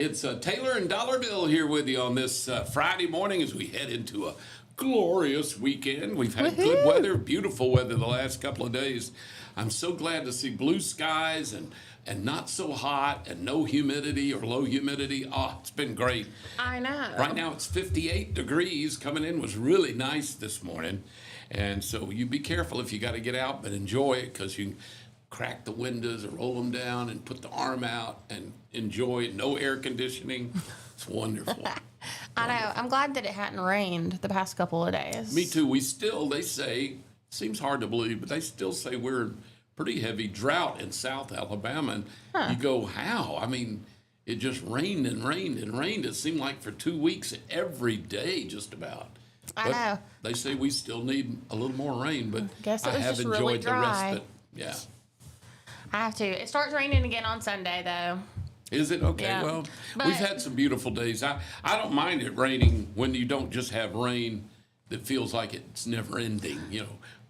It's Taylor and Dollar Bill here with you on this Friday morning as we head into a glorious weekend. We've had good weather, beautiful weather the last couple of days. I'm so glad to see blue skies and not so hot and no humidity or low humidity. Oh, it's been great. I know. Right now it's 58 degrees. Coming in was really nice this morning. And so you be careful if you got to get out, but enjoy it because you can crack the windows or roll them down and put the arm out and enjoy it. No air conditioning. It's wonderful. I know. I'm glad that it hadn't rained the past couple of days. Me too. They say, seems hard to believe, but they still say we're in pretty heavy drought in South Alabama. And you go, how? I mean, it just rained and rained and rained. It seemed like for 2 weeks every day just about. I know. They say we still need a little more rain, but I have just enjoyed really the dry. respite. Yeah. I have to. It starts raining again on Sunday, though. Is it? Okay, Yeah. well, But- we've had some beautiful days. I don't mind it raining when you don't just have rain that feels like it's never ending,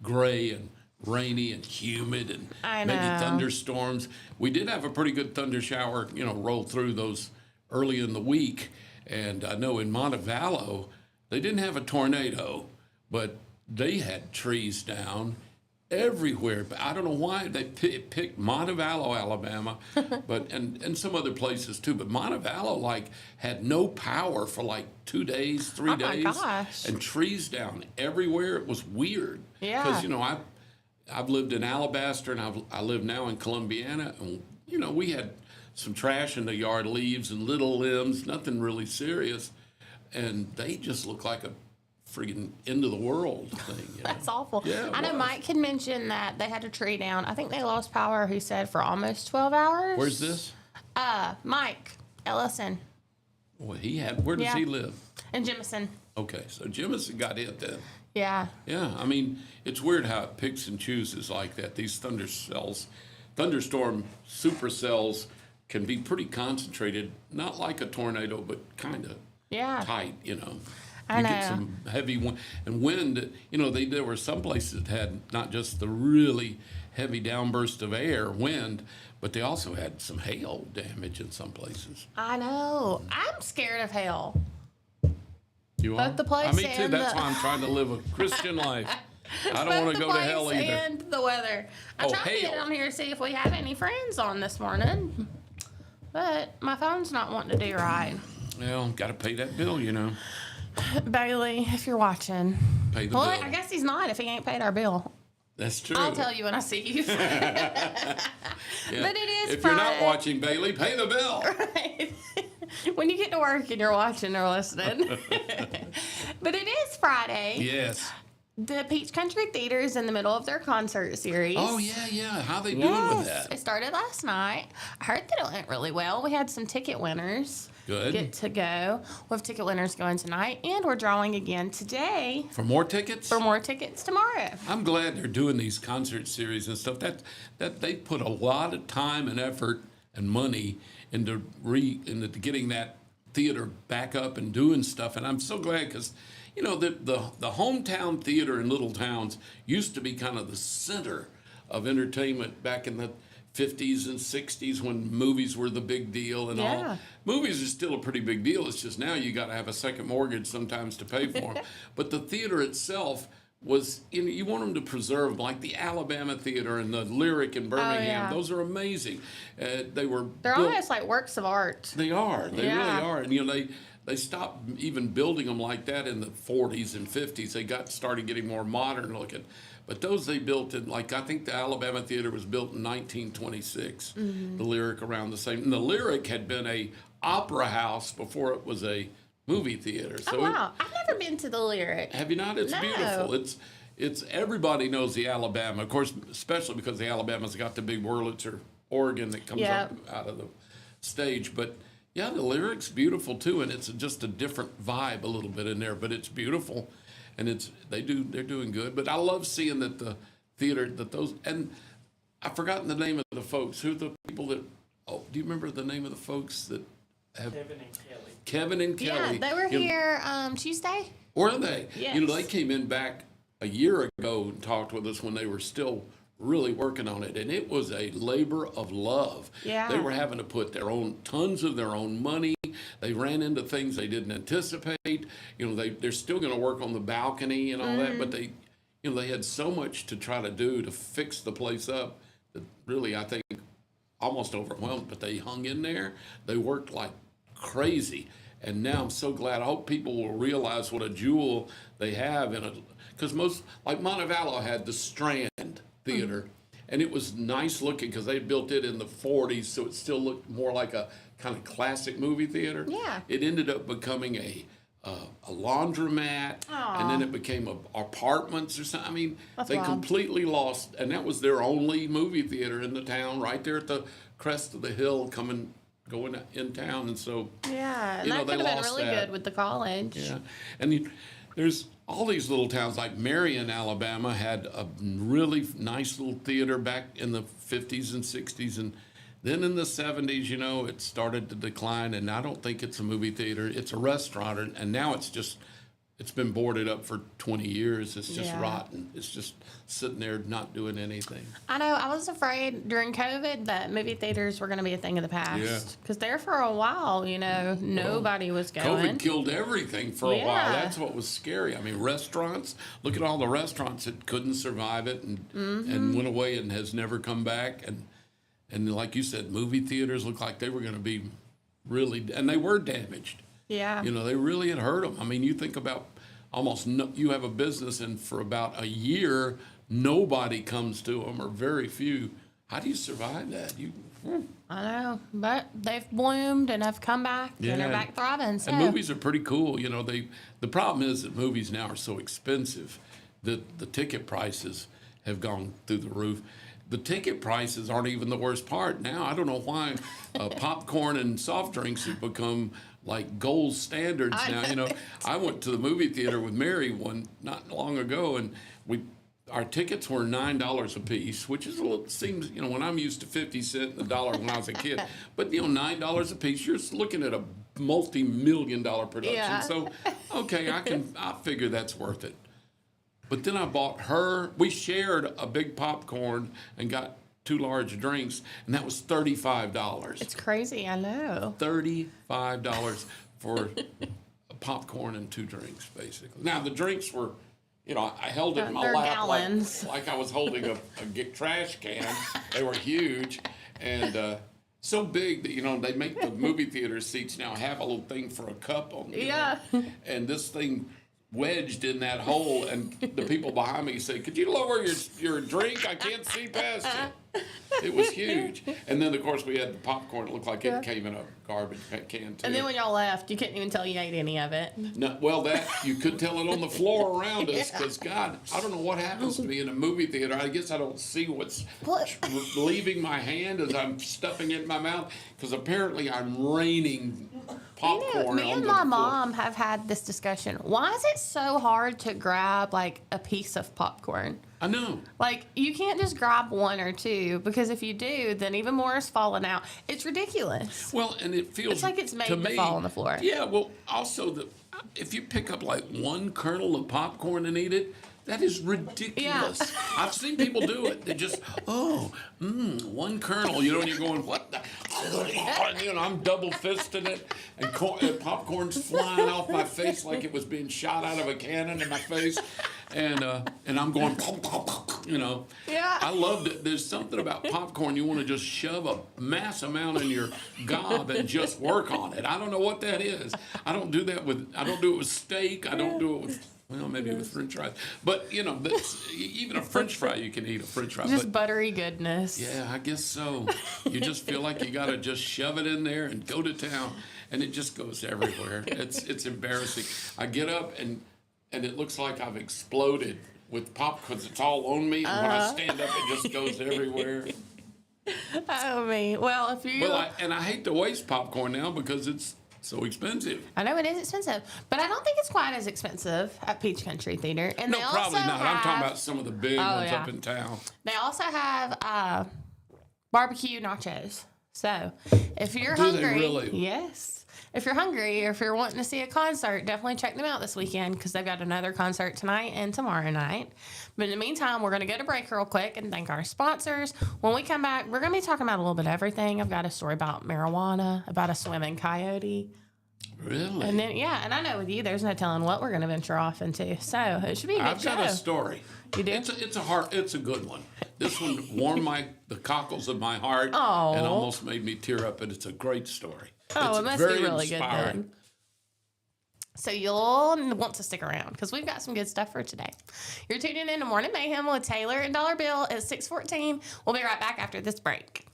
gray and rainy and humid and I maybe know. thunderstorms. We did have a pretty good thunder shower, roll through those early in the week. And I know in Montevallo, they didn't have a tornado, but they had trees down everywhere. But I don't know why they picked Montevallo, Alabama, but and some other places too. But Montevallo had no power for 2 days, 3 days, my gosh. and trees down everywhere. It was weird. Yeah. Because I've lived in Alabaster and I live now in Columbiana, and we had some trash in the yard, leaves and little limbs, nothing really serious, and they just look like a friggin' end of the world thing. That's awful. Yeah, it I know was. Mike had mentioned that they had a tree down. I think they lost power, he said, for almost 12 hours. Where's this? Mike Ellison Well, where does he live? in Jemison. Okay, so Jemison got hit then. Yeah. Yeah, I mean, it's weird how it picks and chooses like that. These thunderstorm supercells can be pretty concentrated, not like a tornado, but kind of tight, I You know. get some heavy wind, there were some places that had not just the really heavy downburst of wind, but they also had some hail damage in some places. I know. I'm scared of hail. You are? Both the place Me too. and That's the- why I'm trying to live a Christian life. I don't want to go to hell either. And the weather. I tried to get hail. on here to see if we have any friends on this morning, but my phone's not wanting to do right. Well, got to pay that bill, Bailey, if you're watching. Pay the Well, bill. I guess he's not if he ain't paid our bill. That's true. I'll tell you when I see you. Yeah. But it is If you're not Friday. watching, Bailey, pay the bill. Right. When you get to work and you're watching or listening. But it is Friday. Yes. The Peach Country Theater is in the middle of their concert series. Oh, yeah. How they doing with that? It started last night. I heard that it went really well. We had some ticket winners Good. get to go. We have ticket winners going tonight, and we're drawing again today For more tickets? for more tickets tomorrow. I'm glad they're doing these concert series and stuff. That they put a lot of time and effort and money into getting that theater back up and doing stuff. And I'm so glad because, the hometown theater in little towns used to be kind of the center of entertainment back in the 50s and 60s when movies were the big deal and all. Yeah. Movies are still a pretty big deal. It's just now you got to have a second mortgage sometimes to pay for them. But the theater itself was, you want them to preserve like the Alabama Theater and the Lyric in Birmingham. yeah. Those are amazing. They're They're built- almost like works of art. They are. They Yeah. really are. And they stopped even building them like that in the 40s and 50s. They started getting more modern looking. But those they built in, I think the Alabama Theater was built in 1926. The Lyric around the same. And the Lyric had been a opera house before it was a movie theater. So Oh, wow. I've never been to the Lyric. have you not? It's No. beautiful. It's everybody knows the Alabama, of course, especially because the Alabama's got the big Wurlitzer organ that comes Yep. up out of the stage. But yeah, the Lyric's beautiful too, and it's just a different vibe a little bit in there. But it's beautiful, and they're doing good. But I love seeing that the theater and I've forgotten the name of the folks. Who are the people that? Oh, do you remember the name of the folks that have? Kevin and Kelly. Kevin and Yeah, Kelly. they were here Tuesday. Were they? Yes. They came in back a year ago and talked with us when they were still really working on it, and it was a labor of love. Yeah. They were having to put tons of their own money money. They ran into things they didn't anticipate. You know, they're still going to work on the balcony and all that, but they, you know, they had so much to try to do to fix the place up that really, I think, almost overwhelmed. But they hung in there. They worked like crazy. And now I'm so glad. I hope people will realize what a jewel they have in it. Because most, like Montevallo had the Strand Theater, and it was nice looking because they built it in the 40s, so it still looked more like a kind of classic movie theater. Yeah. It ended up becoming a laundromat, and then it became apartments or something. I mean, they wild. completely lost, and that was their only movie theater in the town, right there at the crest of the hill, going in town, and so Yeah, and you know, that they could have been lost really that. good with the college. Yeah, and there's all these little towns like Marion, Alabama, had a really nice little theater back in the 50s and 60s, and then in the 70s, you know, it started to decline, and I don't think it's a movie theater; it's a restaurant, and now it's been boarded up for 20 years. It's just rotten. It's just sitting there not doing anything. I know. I was afraid during COVID that movie theaters were going to be a thing of the past. Because there for a while, you know, nobody was going. COVID killed everything for a while. Yeah. That's what was scary. I mean, restaurants, look at all the restaurants that couldn't survive it and went away and has never come back. And like you said, movie theaters looked like they were going to be really, and they were damaged. Yeah. You know, they really had hurt them. I mean, you think about you have a business and for about a year, nobody comes to them or very few. How do you survive that? I know, but they've bloomed and have come back and they're back thriving. So. And movies are pretty cool. You know, the problem is that movies now are so expensive that the ticket prices have gone through the roof. The ticket prices aren't even the worst part. Now, I don't know why popcorn and soft drinks have become like gold standards now. You know, I went to the movie theater with Mary not long ago, and our tickets were $9 a piece, which is seems, you know, when I'm used to 50 cents and $1 when I was a kid, but you know, $9 a piece, you're looking at a multi-million-dollar production. Yeah. So, okay, I figure that's worth it. But then I bought we shared a big popcorn and got 2 large drinks, and that was $35. It's crazy, I know. $35 for a popcorn and 2 drinks, basically. Now, the drinks were, you know, I held it in my They're lap gallons. like I was holding a trash can. They were huge and so big that, you know, they make the movie theater seats now have a little thing for a cup on them. Yeah. And this thing wedged in that hole, and the people behind me said, "Could you lower your drink? I can't see past it." It was huge. And then, of course, we had the popcorn. It looked like it came in a garbage can, too. And then when y'all left, you couldn't even tell you ate any of it. No, well, you could tell it on the floor around us because, God, I don't know what happens to me in a movie theater. I guess I don't see what's leaving my hand as I'm stuffing it in my mouth because apparently I'm raining popcorn Me and my mom have had this discussion. Why is it so hard to grab like a piece of popcorn? I know. Like, you can't just grab 1 or 2 because if you do, then even more is falling out. It's ridiculous. Well, and it feels It's like it's made to to me, fall on the floor. Yeah, well, also, if you pick up like 1 kernel of popcorn and eat it, that is ridiculous. Yeah. I've seen people do it. They just, 1 kernel, you know, and you're going, what the? You know, I'm double fisting it, and popcorn's flying off my face like it was being shot out of a cannon in my face. And I'm going, you know. Yeah. I loved it. There's something about popcorn you want to just shove a mass amount in your gob and just work on it. I don't know what that is. I don't do it with steak. I don't do it with, well, maybe with French fries. But, you know, even a French fry, you can eat a French fry. Just buttery goodness. Yeah, I guess so. You just feel like you got to just shove it in there and go to town. And it just goes everywhere. It's embarrassing. I get up and it looks like I've exploded with pop because it's all on me. And when I stand up, it just goes everywhere. Oh, me. Well, if you... Well, I hate to waste popcorn now because it's so expensive. I know it is expensive, but I don't think it's quite as expensive at Peach Country Theater. And No, they probably also not. Have, I'm talking about some of the big ones up in town. They also have barbecue nachos. So if you're Do they hungry, really? yes. if you're hungry or if you're wanting to see a concert, definitely check them out this weekend because they've got another concert tonight and tomorrow night. But in the meantime, we're going to go to break real quick and thank our sponsors. When we come back, we're going to be talking about a little bit of everything. I've got a story about marijuana, about a swimming coyote. Really? And then, yeah, and I know with you, there's no telling what we're going to venture off into. So it should be a good I've show. got a story. You do? It's a good one. This one warmed the cockles of my heart and almost made me tear up, and it's a great story. Oh, it's it must very be really inspiring. good then. So you'll want to stick around because we've got some good stuff for today. You're tuning in to Morning Mayhem with Taylor and Dollar Bill at 6:14. We'll be right back after this break.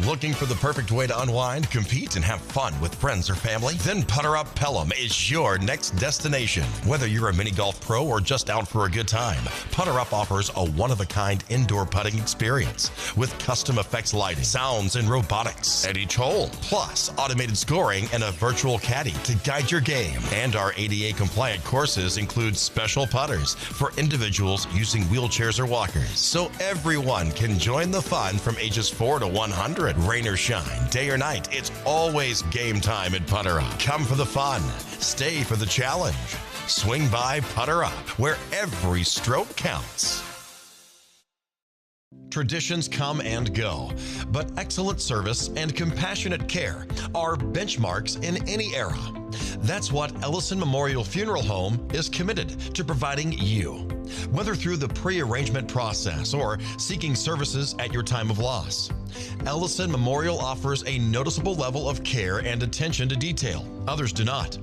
Looking for the perfect way to unwind, compete, and have fun with friends or family? Then Putter Up Pelham is your next destination. Whether you're a mini golf pro or just out for a good time, Putter Up offers a one-of-a-kind indoor putting experience with custom effects lighting, sounds, and robotics at each hole, plus automated scoring and a virtual caddy to guide your game. And our ADA-compliant courses include special putters for individuals using wheelchairs or walkers, so everyone can join the fun from ages 4 to 100. Rain or shine, day or night, it's always game time at Putter Up. Come for the fun, stay for the challenge. Swing by Putter Up, where every stroke counts. Traditions come and go, but excellent service and compassionate care are benchmarks in any era. That's what Ellison Memorial Funeral Home is committed to providing you, whether through the pre-arrangement process or seeking services at your time of loss. Ellison Memorial offers a noticeable level of care and attention to detail. Others do not.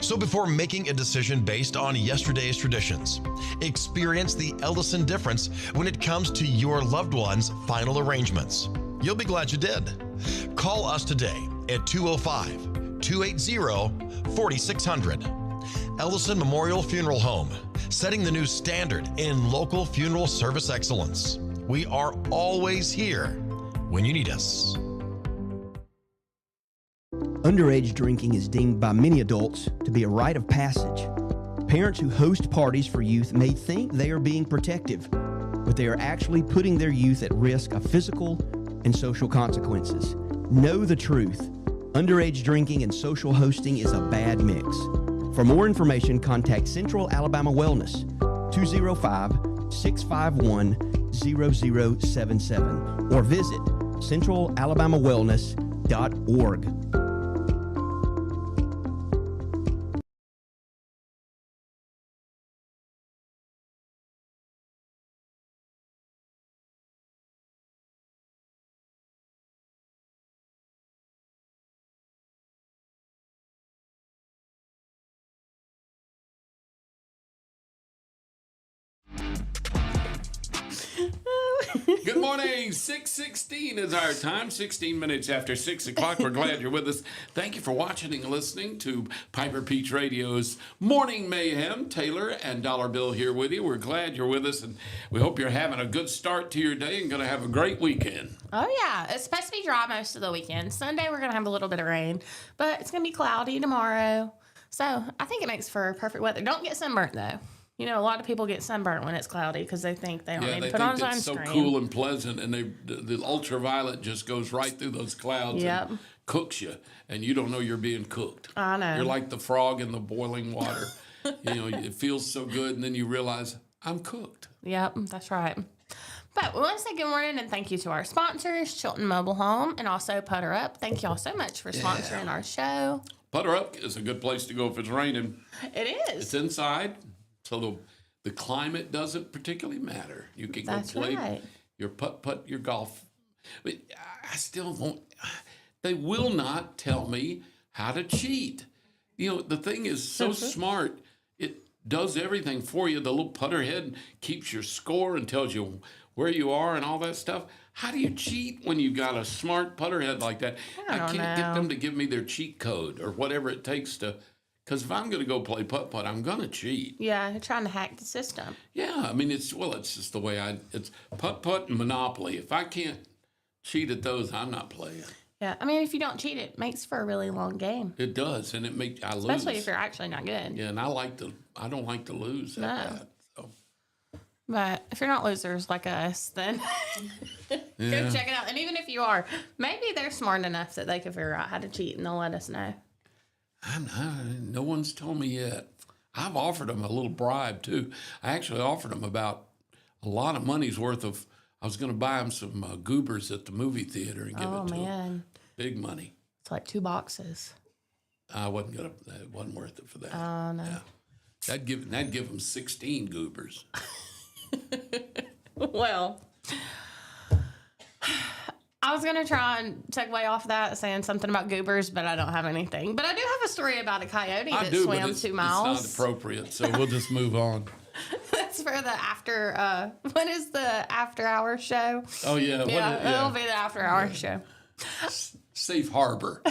So before making a decision based on yesterday's traditions, experience the Ellison difference when it comes to your loved one's final arrangements. You'll be glad you did. Call us today at 205-280-4600. Ellison Memorial Funeral Home, setting the new standard in local funeral service excellence. We are always here when you need us. Underage drinking is deemed by many adults to be a rite of passage. Parents who host parties for youth may think they are being protective, but they are actually putting their youth at risk of physical and social consequences. Know the truth. Underage drinking and social hosting is a bad mix. For more information, contact Central Alabama Wellness, 205-651-0077, or visit centralalabamawellness.org. Good morning. 6:16 is our time. 16 minutes after 6 o'clock. We're glad you're with us. Thank you for watching and listening to Piper Peach Radio's Morning Mayhem. Taylor and Dollar Bill here with you. We're glad you're with us, and we hope you're having a good start to your day and going to have a great weekend. Oh, yeah. It's supposed to be dry most of the weekend. Sunday, we're going to have a little bit of rain, but it's going to be cloudy tomorrow. So I think it makes for perfect weather. Don't get sunburnt, though. You know, a lot of people get sunburnt when it's cloudy because they think they don't need to put on sunscreen. It's so cool and pleasant, and the ultraviolet just goes right through those clouds and cooks you, and you don't know you're being cooked. I know. You're like the frog in the boiling water. You know, it feels so good, and then you realize, I'm cooked. Yep, that's right. But we want to say good morning and thank you to our sponsors, Chilton Mobile Home, and also Putter Up. Thank you all so much for sponsoring our show. Putter Up is a good place to go if it's raining. It is. It's inside. So the climate doesn't particularly matter. You can go play your putt-putt, your golf. But I still won't. They will not tell me how to cheat. You know, the thing is so smart. It does everything for you. The little putter head keeps your score and tells you where you are and all that stuff. How do you cheat when you've got a smart putter head like that? I can't get them to give me their cheat code or whatever it takes to. Because if I'm going to go play putt-putt, I'm going to cheat. Yeah, you're trying to hack the system. Yeah, I mean, it's just the way it's putt-putt and Monopoly. If I can't cheat at those, I'm not playing. Yeah, I mean, if you don't cheat, it makes for a really long game. It does, and I lose. Especially if you're actually not good. Yeah, and I don't like to lose at that. So. But if you're not losers like us, then go check it out. And even if you are, maybe they're smart enough that they can figure out how to cheat and they'll let us know. No one's told me yet. I've offered them a little bribe too. I actually offered them about a lot of money's worth of. I was going to buy them some goobers at the movie theater and give it to them. Big money. It's like 2 boxes. I wasn't gonna. It wasn't worth it for that. Oh no. Yeah. That'd give them 16 goobers. Well, I was going to try and segue off that saying something about goobers, but I don't have anything. But I do have a story about a coyote that swam 2 miles. It's not appropriate, so we'll just move on. That's for the after, what is the after hour show? Oh, yeah. It'll be the after hour show. Safe harbor.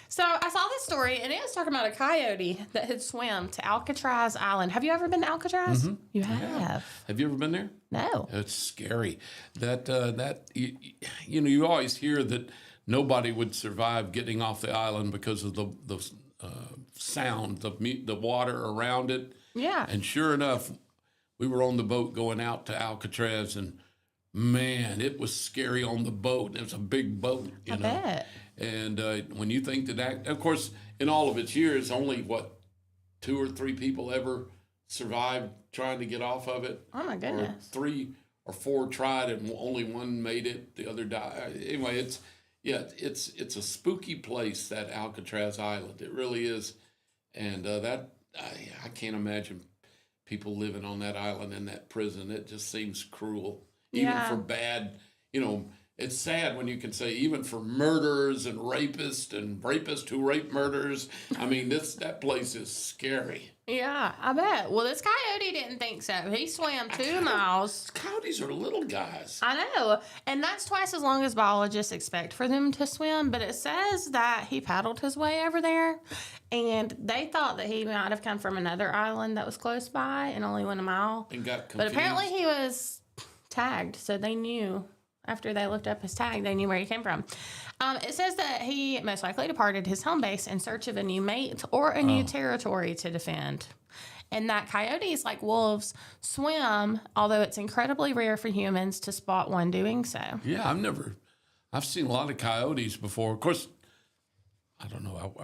So I saw this story, and it was talking about a coyote that had swam to Alcatraz Island. Have you ever been to Alcatraz? Mm-hmm. You have. Yeah. Have you ever been there? No. It's scary. You always hear that nobody would survive getting off the island because of the sound, the water around it. Yeah. And sure enough, we were on the boat going out to Alcatraz, and man, it was scary on the boat. It was a big boat, I bet. And when you think that, of course, in all of its years, only 2 or 3 people ever survived trying to get off of it. Oh my goodness! Or 3 or 4 tried, and only one made it. The other died. Anyway, it's a spooky place, that Alcatraz Island. It really is, and I can't imagine people living on that island in that prison. It just seems cruel, even for bad, It's sad when you can say even for murderers and rapists who rape murderers. I mean, that place is scary. Yeah, I bet. Well, this coyote didn't think so. He swam 2 miles. Coyotes are little guys. I know. And that's twice as long as biologists expect for them to swim. But it says that he paddled his way over there. And they thought that he might have come from another island that was close by and only went a mile. And got confused. But apparently he was tagged, so they knew. After they looked up his tag, they knew where he came from. It says that he most likely departed his home base in search of a new mate or a new territory to defend. And that coyotes, like wolves, swim, although it's incredibly rare for humans to spot one doing so. Yeah, I've seen a lot of coyotes before. Of course, I don't know.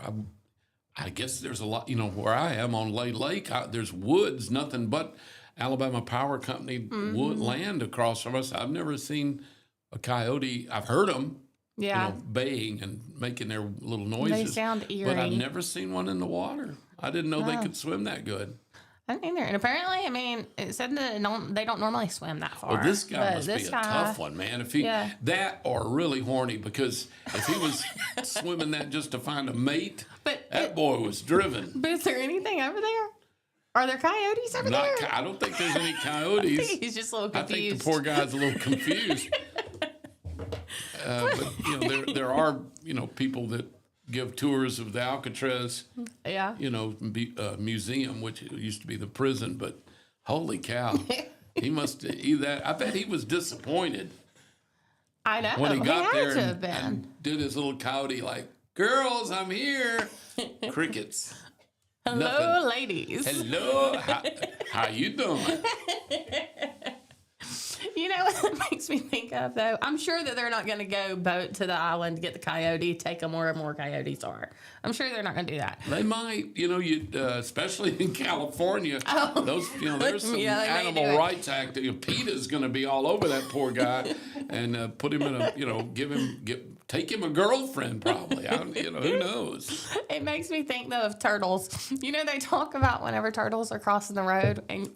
I guess there's a lot, where I am on Lay Lake, there's woods, nothing but Alabama Power Company wood land across from us. I've never seen a coyote. I've heard them, baying and making their little noises. They sound eerie. But I've never seen one in the water. I didn't know they could swim that good. I didn't either. And apparently, it said that they don't normally swim that far. Well, this guy must be a tough one, man. If that or really horny, because if he was swimming that just to find a mate, that boy was driven. But is there anything over there? Are there coyotes over there? I don't think there's any coyotes. I think he's just a little confused. I think the poor guy's a little confused. But there are people that give tours of the Alcatraz, museum, which used to be the prison. But holy cow, he must I bet he was disappointed. I know when he got there and did his little coyote like, "Girls, I'm here." Crickets. Hello, Nothing. ladies. Hello. How you doing? You know what that makes me think of, though? I'm sure that they're not going to go boat to the island, get the coyote, take them where more coyotes are. I'm sure they're not going to do that. They might, especially in California. There's some animal rights act. PETA's going to be all over that poor guy and put him in take him a girlfriend probably. Who knows? It makes me think though of turtles. They talk about whenever turtles are crossing the road, and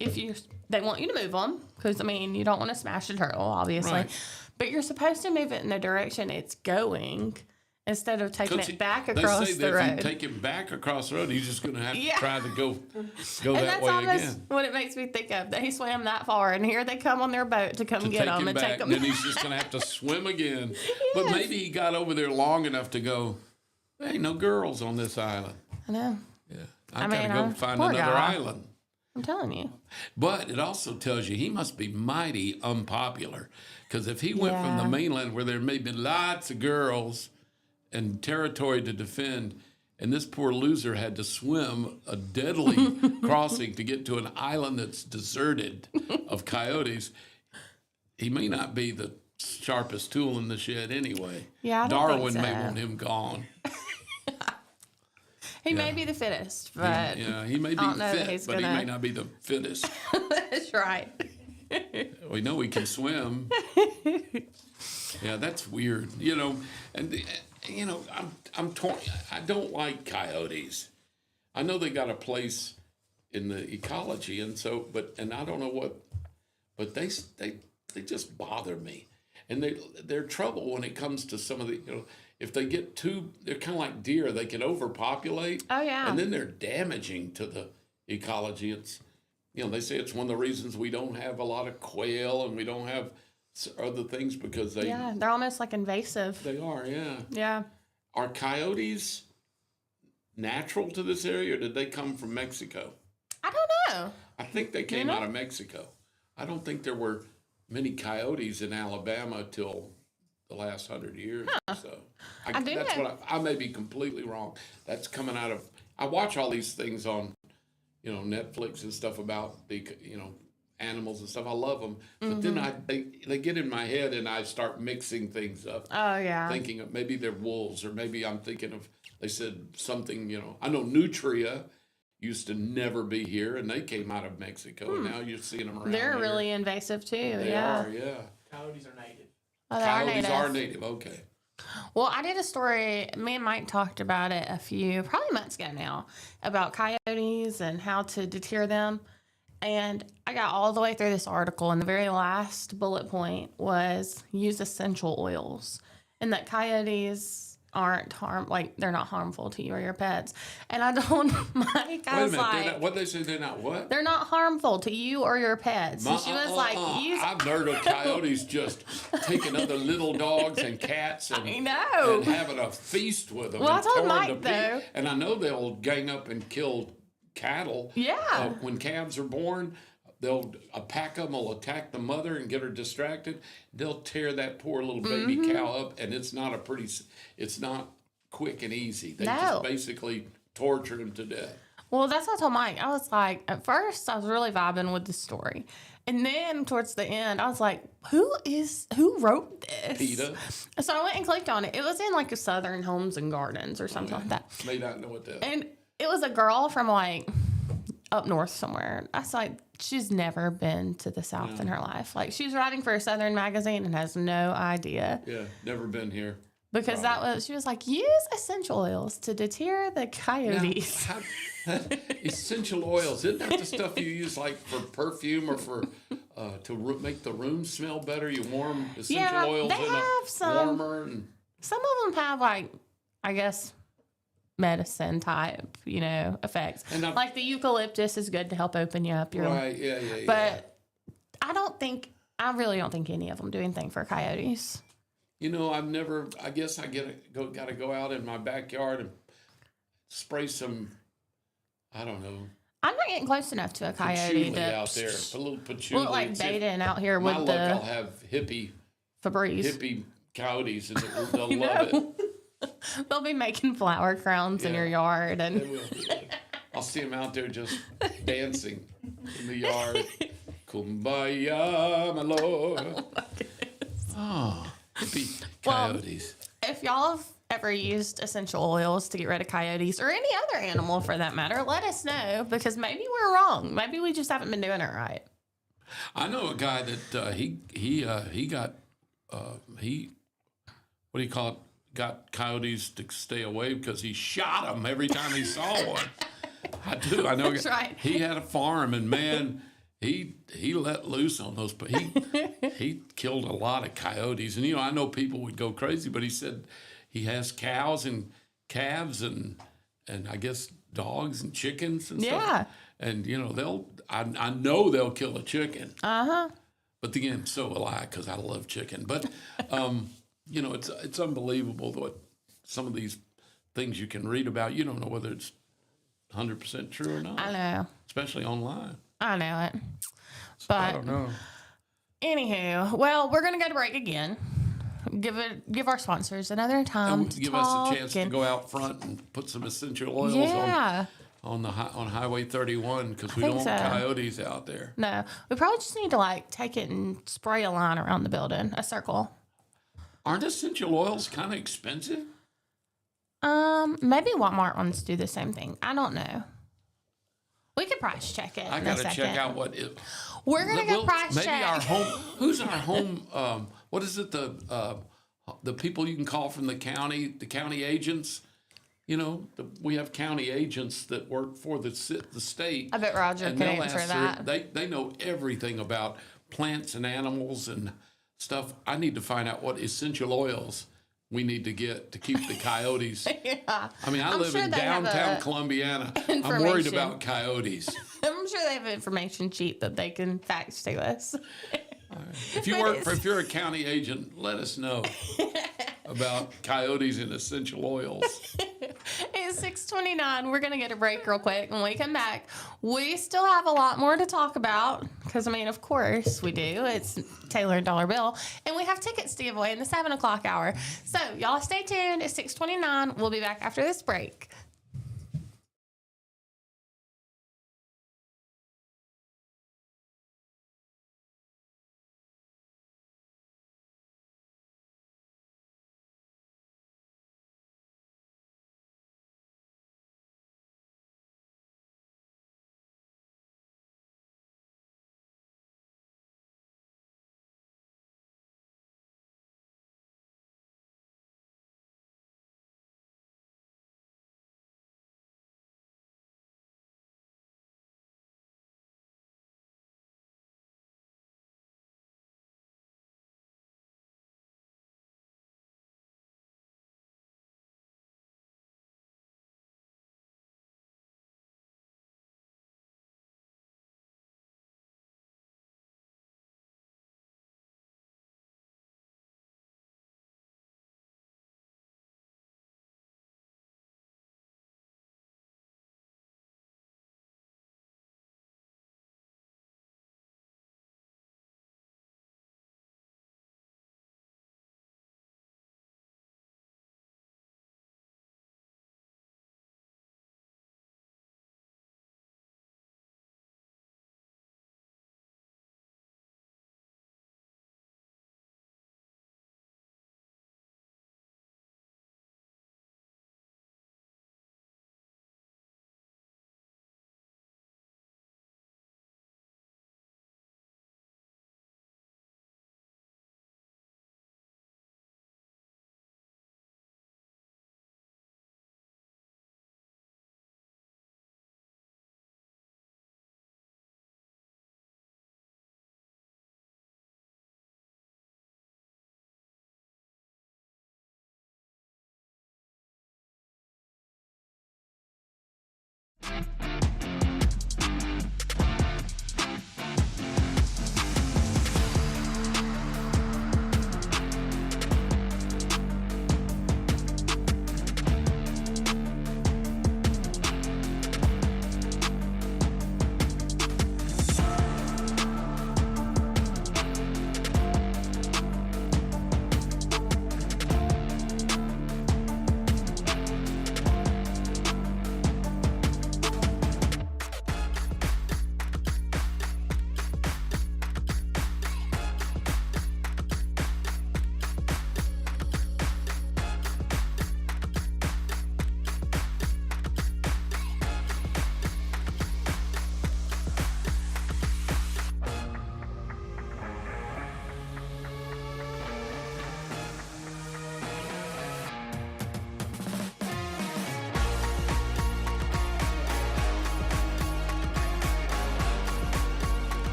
they want you to move them because you don't want to smash a turtle, obviously, right. But you're supposed to move it in the direction it's going instead of taking it back across they say the that road. If you take it back across the road, he's just going to have to try to go and that way almost again. what it makes me think of. They swam that far, and here they come on their boat to come get them and back, take them. And then he's just going to have to swim again. Yes. But maybe he got over there long enough to go, there ain't no girls on this island. I know. Yeah. I got to go find another island. I'm telling you. But it also tells you he must be mighty unpopular. Because if he went from the mainland where there may be lots of girls and territory to defend, and this poor loser had to swim a deadly crossing to get to an island that's deserted of coyotes. He may not be the sharpest tool in the shed anyway. Yeah, I don't Darwin think may so. want him gone. He may be the fittest, but Yeah, he may be don't know that fit, he's but he gonna- may not be the fittest. that's right. We know he can swim. Yeah, that's weird. And I'm torn. I don't like coyotes. I know they got a place in the ecology, and I don't know what, but they just bother me, and they're trouble when it comes to some of the if they get they're kind of like deer. They can overpopulate. Oh, yeah. And then they're damaging to the ecology. It's they say it's one of the reasons we don't have a lot of quail and we don't have other things because They're almost like invasive. they are, yeah. Yeah. Are coyotes natural to this area, or did they come from Mexico? I don't know. I think they came out of Mexico. I don't think there were many coyotes in Alabama till the last 100 years or so. I do that's know. what I may be completely wrong. That's coming out of. I watch all these things on, Netflix and stuff about the, animals and stuff. I love them, but then they get in my head and I start mixing things up. Oh, yeah. Thinking of maybe they're wolves, or maybe I'm thinking of, they said something, I know nutria used to never be here and they came out of Mexico and now you're seeing them around They're here. really invasive too. They yeah. are, yeah. Coyotes are native. Oh, they are Coyotes native. are native, okay. Well, I did a story, me and Mike talked about it probably months ago now, about coyotes and how to deter them. And I got all the way through this article, and the very last bullet point was use essential oils. And that coyotes aren't they're not harmful to you or your pets. And I don't, Mike, I Wait a was minute, like, what they say they're not what? they're not harmful to you or your pets. And she was like, use. I've heard of coyotes just taking other little dogs and cats and, I know. and having a feast with them. Well, I and told torn Mike, to pieces. though. And I know they'll gang up and kill cattle. Yeah. When calves are born, a pack of them will attack the mother and get her distracted. They'll tear that poor little baby Mm-hmm. cow up, and it's not quick and easy. They No. just basically torture him to death. Well, that's what I told Mike. I was like, at first, I was really vibing with the story. And then towards the end, I was like, who wrote this? PETA? So I went and clicked on it. It was in like a Southern Homes and Gardens or something like that. May not know what that. And it was a girl from like up north somewhere. I was like, she's never been to the South in her life. Like, she's writing for a Southern magazine and has no idea. Yeah, never been here. Because she was like, use essential oils to deter the coyotes. Essential oils, isn't that the stuff you use like for perfume or for to make the room smell better? You warm essential Yeah, oils they in have a some- warmer and Some of them have like, I guess, medicine type, effects. And like the eucalyptus is good to help open you up. right, yeah. But I really don't think any of them do anything for coyotes. I guess I got to go out in my backyard and spray some, I don't know, I'm not getting close enough to a coyote patchouli out there. Put a little patchouli. Well, like See if- baiting out here my with luck, I'll the have hippie Febreze. coyotes and they'll love it. They'll be making flower crowns in Yeah. your yard. They And will. I'll see them out there just dancing in the yard. Kumbaya, my lord. Hippie coyotes. if y'all have ever used essential oils to get rid of coyotes or any other animal for that matter, let us know, because maybe we're wrong. Maybe we just haven't been doing it right. I know a guy that he got what do you call it? Got coyotes to stay away because he shot them every time he saw one. I do. I know. That's right. He had a farm, and man, he let loose on those. But he killed a lot of coyotes. And I know people would go crazy, but he said he has cows and calves and I guess dogs and chickens and stuff. Yeah. And I know they'll kill a chicken. Uh-huh. But again, so will I, because I love chicken. But it's unbelievable what some of these things you can read about. You don't know whether it's 100% true or not. I know. Especially online. I know it. I But don't know. anywho, well, we're going to go to break again. give our sponsors another time to Give talk us a chance to go out front and put some essential oils on Highway 31 because we don't want coyotes out there. No, we probably just need to like take it and spray a line around the building, a circle. Aren't essential oils kind of expensive? Maybe Walmart wants to do the same thing. I don't know. We could price check it. I gotta check out what it. We're gonna go price check. Maybe our home. Who's our home? What is it? The people you can call from the county agents. You know, we have county agents that work for the state. I bet Roger can answer that. They know everything about plants and animals and stuff. I need to find out what essential oils we need to get to keep the coyotes. Yeah. I mean, I live in downtown Columbiana. I'm worried about coyotes. I'm sure they have an information sheet that they can fax to us. If you're a county agent, let us know about coyotes and essential oils. It's 6:29. We're going to get a break real quick. When we come back, we still have a lot more to talk about because, I mean, of course we do. It's Taylor and Dollar Bill. And we have tickets to give away in the 7 o'clock hour. So y'all stay tuned. It's 6:29. We'll be back after this break.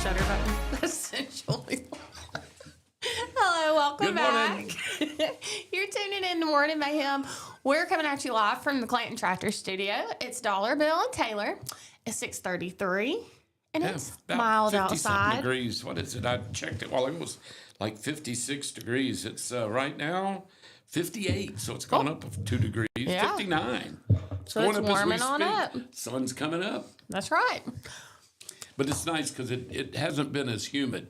Shutter button. Essentially. Hello, welcome Good back. morning. You're tuning in to Morning Mayhem. We're coming at you live from the Clayton Tractor Studio. It's Dollar Bill and Taylor. It's 6:33, and it's about mild 50-something outside. degrees. What is it? I checked it while it was like 56 degrees. It's right now 58, so it's gone up 2 degrees. Yeah. 59. So going it's up as we warming on speak. up. Sun's coming up. That's right. But it's nice because it hasn't been as humid,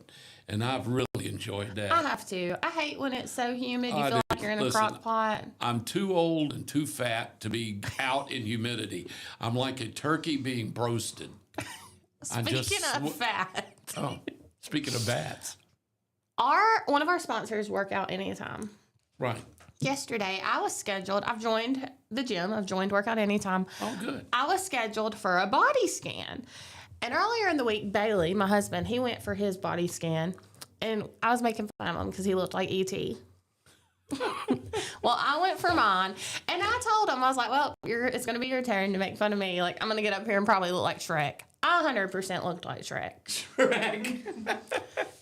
and I've really enjoyed that. I have to. I hate when it's so humid. You I feel do. like you're in a Listen, crock pot. I'm too old and too fat to be out in humidity. I'm like a turkey being broasted. Speaking of fat, Oh, speaking of bats. one of our sponsors, Workout Anytime. Right. Yesterday, I was scheduled. I've joined the gym. I've joined Workout Anytime. Oh, good. I was scheduled for a body scan. And earlier in the week, Bailey, my husband, he went for his body scan. And I was making fun of him because he looked like E.T. Well, I went for mine. And I told him, I was like, well, it's going to be your turn to make fun of me. Like, I'm going to get up here and probably look like Shrek. I 100% looked like Shrek.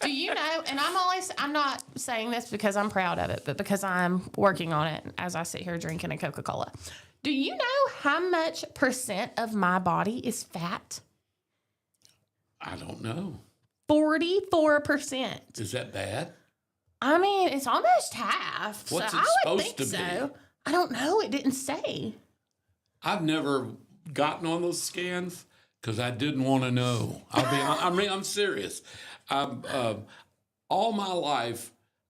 Do you know, and I'm not saying this because I'm proud of it, but because I'm working on it as I sit here drinking a Coca-Cola. Do you know how much % of my body is fat? I don't know. 44%. Is that bad? I mean, it's almost half. What's so it I would supposed think to so. be? I don't know. It didn't say. I've never gotten on those scans because I didn't want to know. I'm serious. All my life,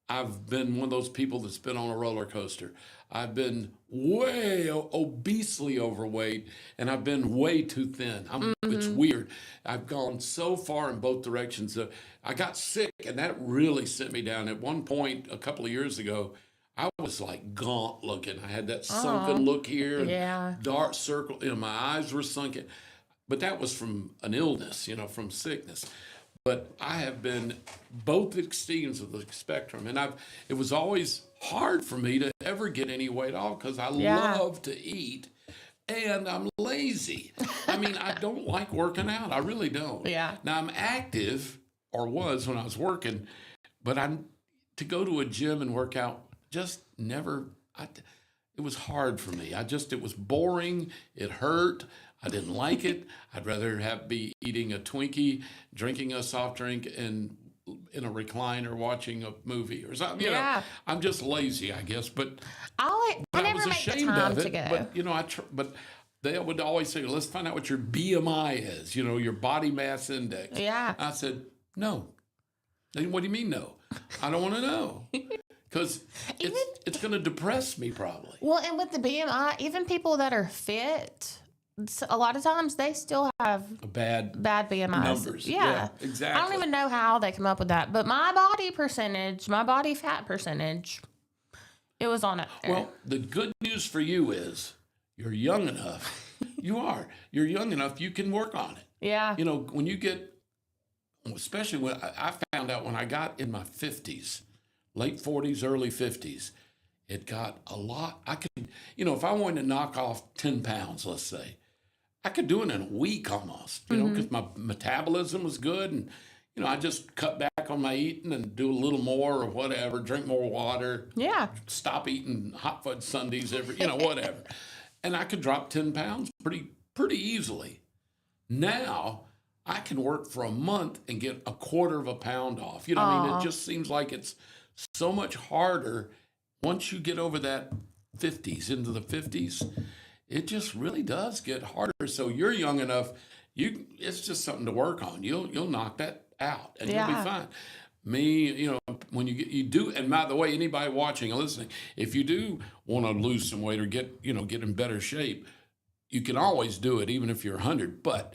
I've been one of those people that's been on a roller coaster. I've been way obesely overweight, and I've been way too thin. It's weird. I've gone so far in both directions. I got sick, and that really sent me down. At one point, a couple of years ago, I was like gaunt looking. I had that sunken look here, and Yeah. dark circle. My eyes were sunken. But that was from an illness, from sickness. But I have been both extremes of the spectrum, and it was always hard for me to ever get any weight off because I love to eat, and I'm lazy. I mean, I don't like working out. I really don't. Yeah. Now I'm active, or was when I was working, but to go to a gym and work out just never. It was hard for me. It was boring. It hurt. I didn't like it. I'd rather be eating a Twinkie, drinking a soft drink, and in a recliner watching a movie or something. Yeah. I'm just lazy, I guess. But I I never was make the ashamed time of it. to go. But they would always say, "Let's find out what your BMI is. Your body mass index." Yeah. I said, "No." What do you mean, no? I don't want to know. Because it's going to depress me probably. Well, and with the BMI, even people that are fit, a lot of times they still have Bad BMIs. numbers. Yeah, exactly. I don't even know how they come up with that. But my body fat percentage, it was on it. Well, the good news for you is you're young enough. You're young enough, you can work on it. Yeah. When you get, especially when I found out when I got in my 50s, late 40s, early 50s, it got a lot. I could, if I wanted to knock off 10 pounds, let's say, I could do it in a week almost, because my metabolism was good. And, I just cut back on my eating and do a little more or whatever, drink more water. Yeah. Stop eating hot fudge sundaes whatever. And I could drop 10 pounds pretty easily. Now I can work for a month and get a quarter of a pound off. It just seems like it's so much harder once you get over that 50s, into the 50s. It just really does get harder. So you're young enough. It's just something to work on. You'll knock that out, and you'll be fine. Me, when you do, and by the way, anybody watching and listening, if you do want to lose some weight or get in better shape, you can always do it, even if you're 100. But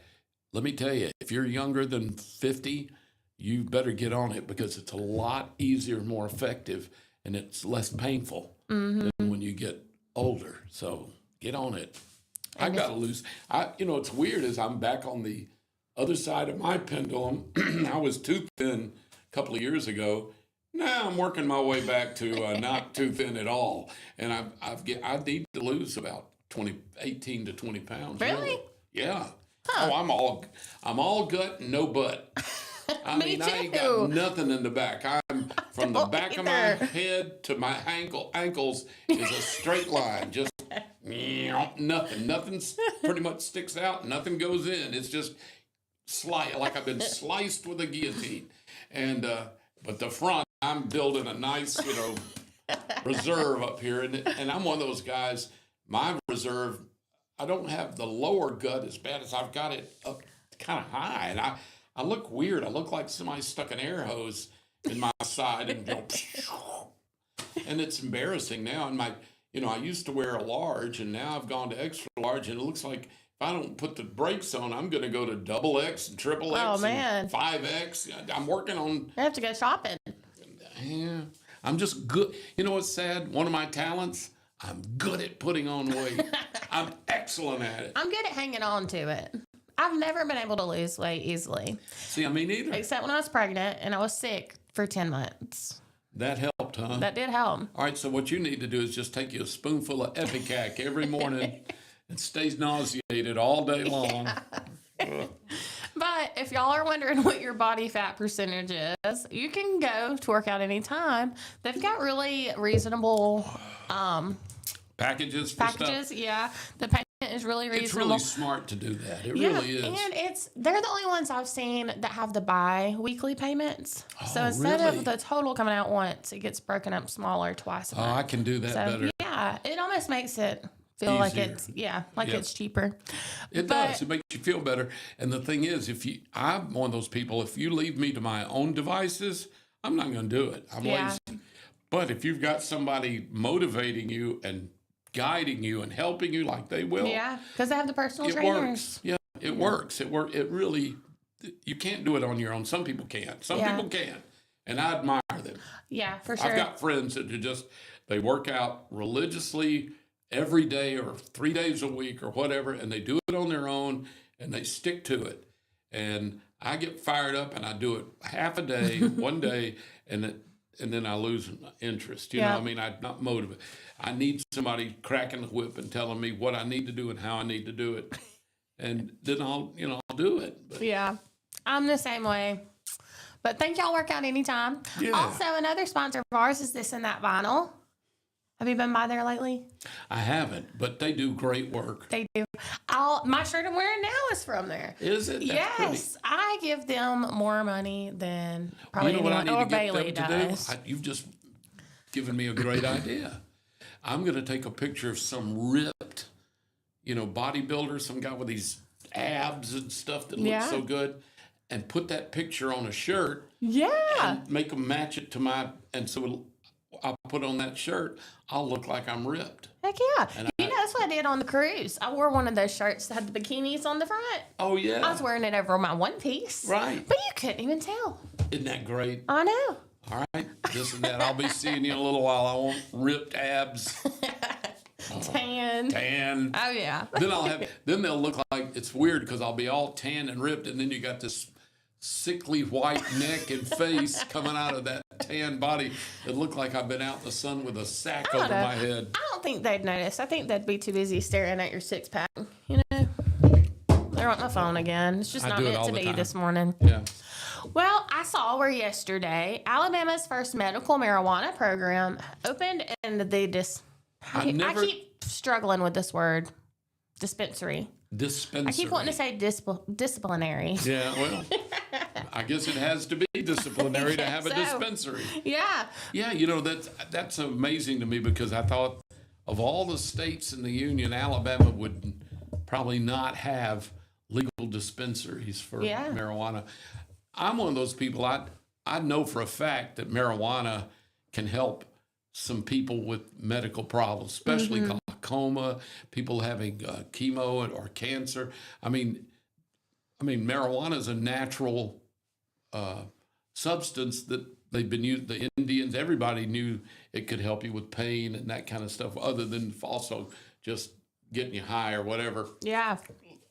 let me tell you, if you're younger than 50, you better get on it because it's a lot easier, more effective, and it's less painful than when you get older. So get on it. I got to lose. It's weird is I'm back on the other side of my pendulum. I was too thin a couple of years ago. Now I'm working my way back to not too thin at all. And I need to lose about 18 to 20 pounds. Really? Yeah. Huh. Oh, I'm all gut and no butt. I mean, I ain't got nothing in the back. I'm from the back of my head to my ankles is a straight line. Just nothing. Nothing pretty much sticks out. Nothing goes in. It's just like I've been sliced with a guillotine. And but the front, I'm building a nice, reserve up here, and I'm one of those guys. My reserve, I don't have the lower gut as bad as I've got it up kind of high, and I look weird. I look like somebody stuck an air hose in my side and go, and it's embarrassing now. And I used to wear a large, and now I've gone to extra large, and it looks like if I don't put the brakes on, I'm going to go to double X and triple X Oh, man. and 5X. I'm working on. I have to go shopping. Yeah, I'm just good. You know what's sad? One of my talents, I'm good at putting on weight. I'm excellent at it. I'm good at hanging on to it. I've never been able to lose weight easily. See, me neither. Except when I was pregnant and I was sick for 10 months. That helped, huh? That did help. All right, so what you need to do is just take you a spoonful of Epicac every morning and stays nauseated all day long. But if y'all are wondering what your body fat percentage is, you can go to work out anytime. They've got really reasonable Packages. Yeah, the payment is really reasonable. It's really smart to do that. It Yeah, really is. and they're the only ones I've seen that have the bi-weekly payments. So Oh, instead really? of the total coming out once, it gets broken up smaller twice a Oh, month. I can do that better. Yeah, it almost makes it feel like Easier. it's Yep. it's cheaper. It does. It makes you feel better. And the thing is, I'm one of those people, if you leave me to my own devices, I'm not going to do it. I'm Yeah. lazy. But if you've got somebody motivating you and guiding you and helping you like they will, Yeah, because they have the personal it trainers. works. Yeah, it works. It really, you can't do it on your own. Some people can't. Some Yeah. people can. And I admire them. Yeah, for sure. I've got friends that they work out religiously every day or 3 days a week or whatever, and they do it on their own and they stick to it. And I get fired up and I do it half a day, one day, and then I lose interest. You know what I mean? I'm not motivated. I need somebody cracking the whip and telling me what I need to do and how I need to do it. And then I'll do it. But Yeah, I'm the same way. But thank y'all, Workout Anytime. Yeah. Also, another sponsor of ours is This and That Vinyl. Have you been by there lately? I haven't, but they do great work. They do. My shirt I'm wearing now is from there. Is it? That's pretty. Yes, I give them more money than probably You know what I anyone, need or to get Bailey them to does. do? You've just given me a great idea. I'm going to take a picture of some ripped, bodybuilder, some guy with these abs and stuff that looks so good, and put that picture on a shirt. Yeah. And make them match it to and so I'll put on that shirt. I'll look like I'm ripped. Heck yeah. That's what I did on the cruise. I wore one of those shirts that had the bikinis on the front. Oh, yeah. I was wearing it over my one piece. Right. But you couldn't even tell. Isn't that great? I know. All right. This and that. I'll be seeing you in a little while. I want ripped abs. Tan. Tan. Oh, yeah. Then they'll look like, it's weird because I'll be all tan and ripped, and then you got this sickly white neck and face coming out of that tan body. It looked like I've been out in the sun with a sack over my head. I don't think they'd notice. I think they'd be too busy staring at your six pack. They're on my phone again. It's just not meant to be this morning. Yeah. Well, I saw where yesterday Alabama's first medical marijuana program opened, and I keep struggling with this word, dispensary. Dispensary. I keep wanting to say disciplinary. Yeah, well, I guess it has to be disciplinary to have a So. dispensary. Yeah. Yeah, that's amazing to me because I thought of all the states in the union, Alabama would probably not have legal dispensaries for marijuana. I'm one of those people, I know for a fact that marijuana can help some people with medical problems, especially glaucoma, people having chemo or cancer. I mean, marijuana is a natural substance that they've been using. The Indians, everybody knew it could help you with pain and that kind of stuff, other than also just getting you high or whatever. Yeah.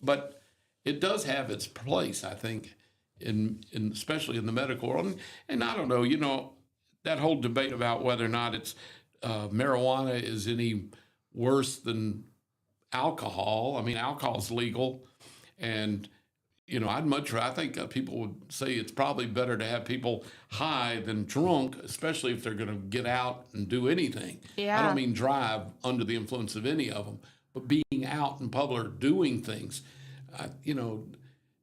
But it does have its place, I think, in especially in the medical world. And I don't know, that whole debate about whether or not it's marijuana is any worse than alcohol. I mean, alcohol's legal, and I think people would say it's probably better to have people high than drunk, especially if they're going to get out and do anything. Yeah. I don't mean drive under the influence of any of them, but being out in public doing things.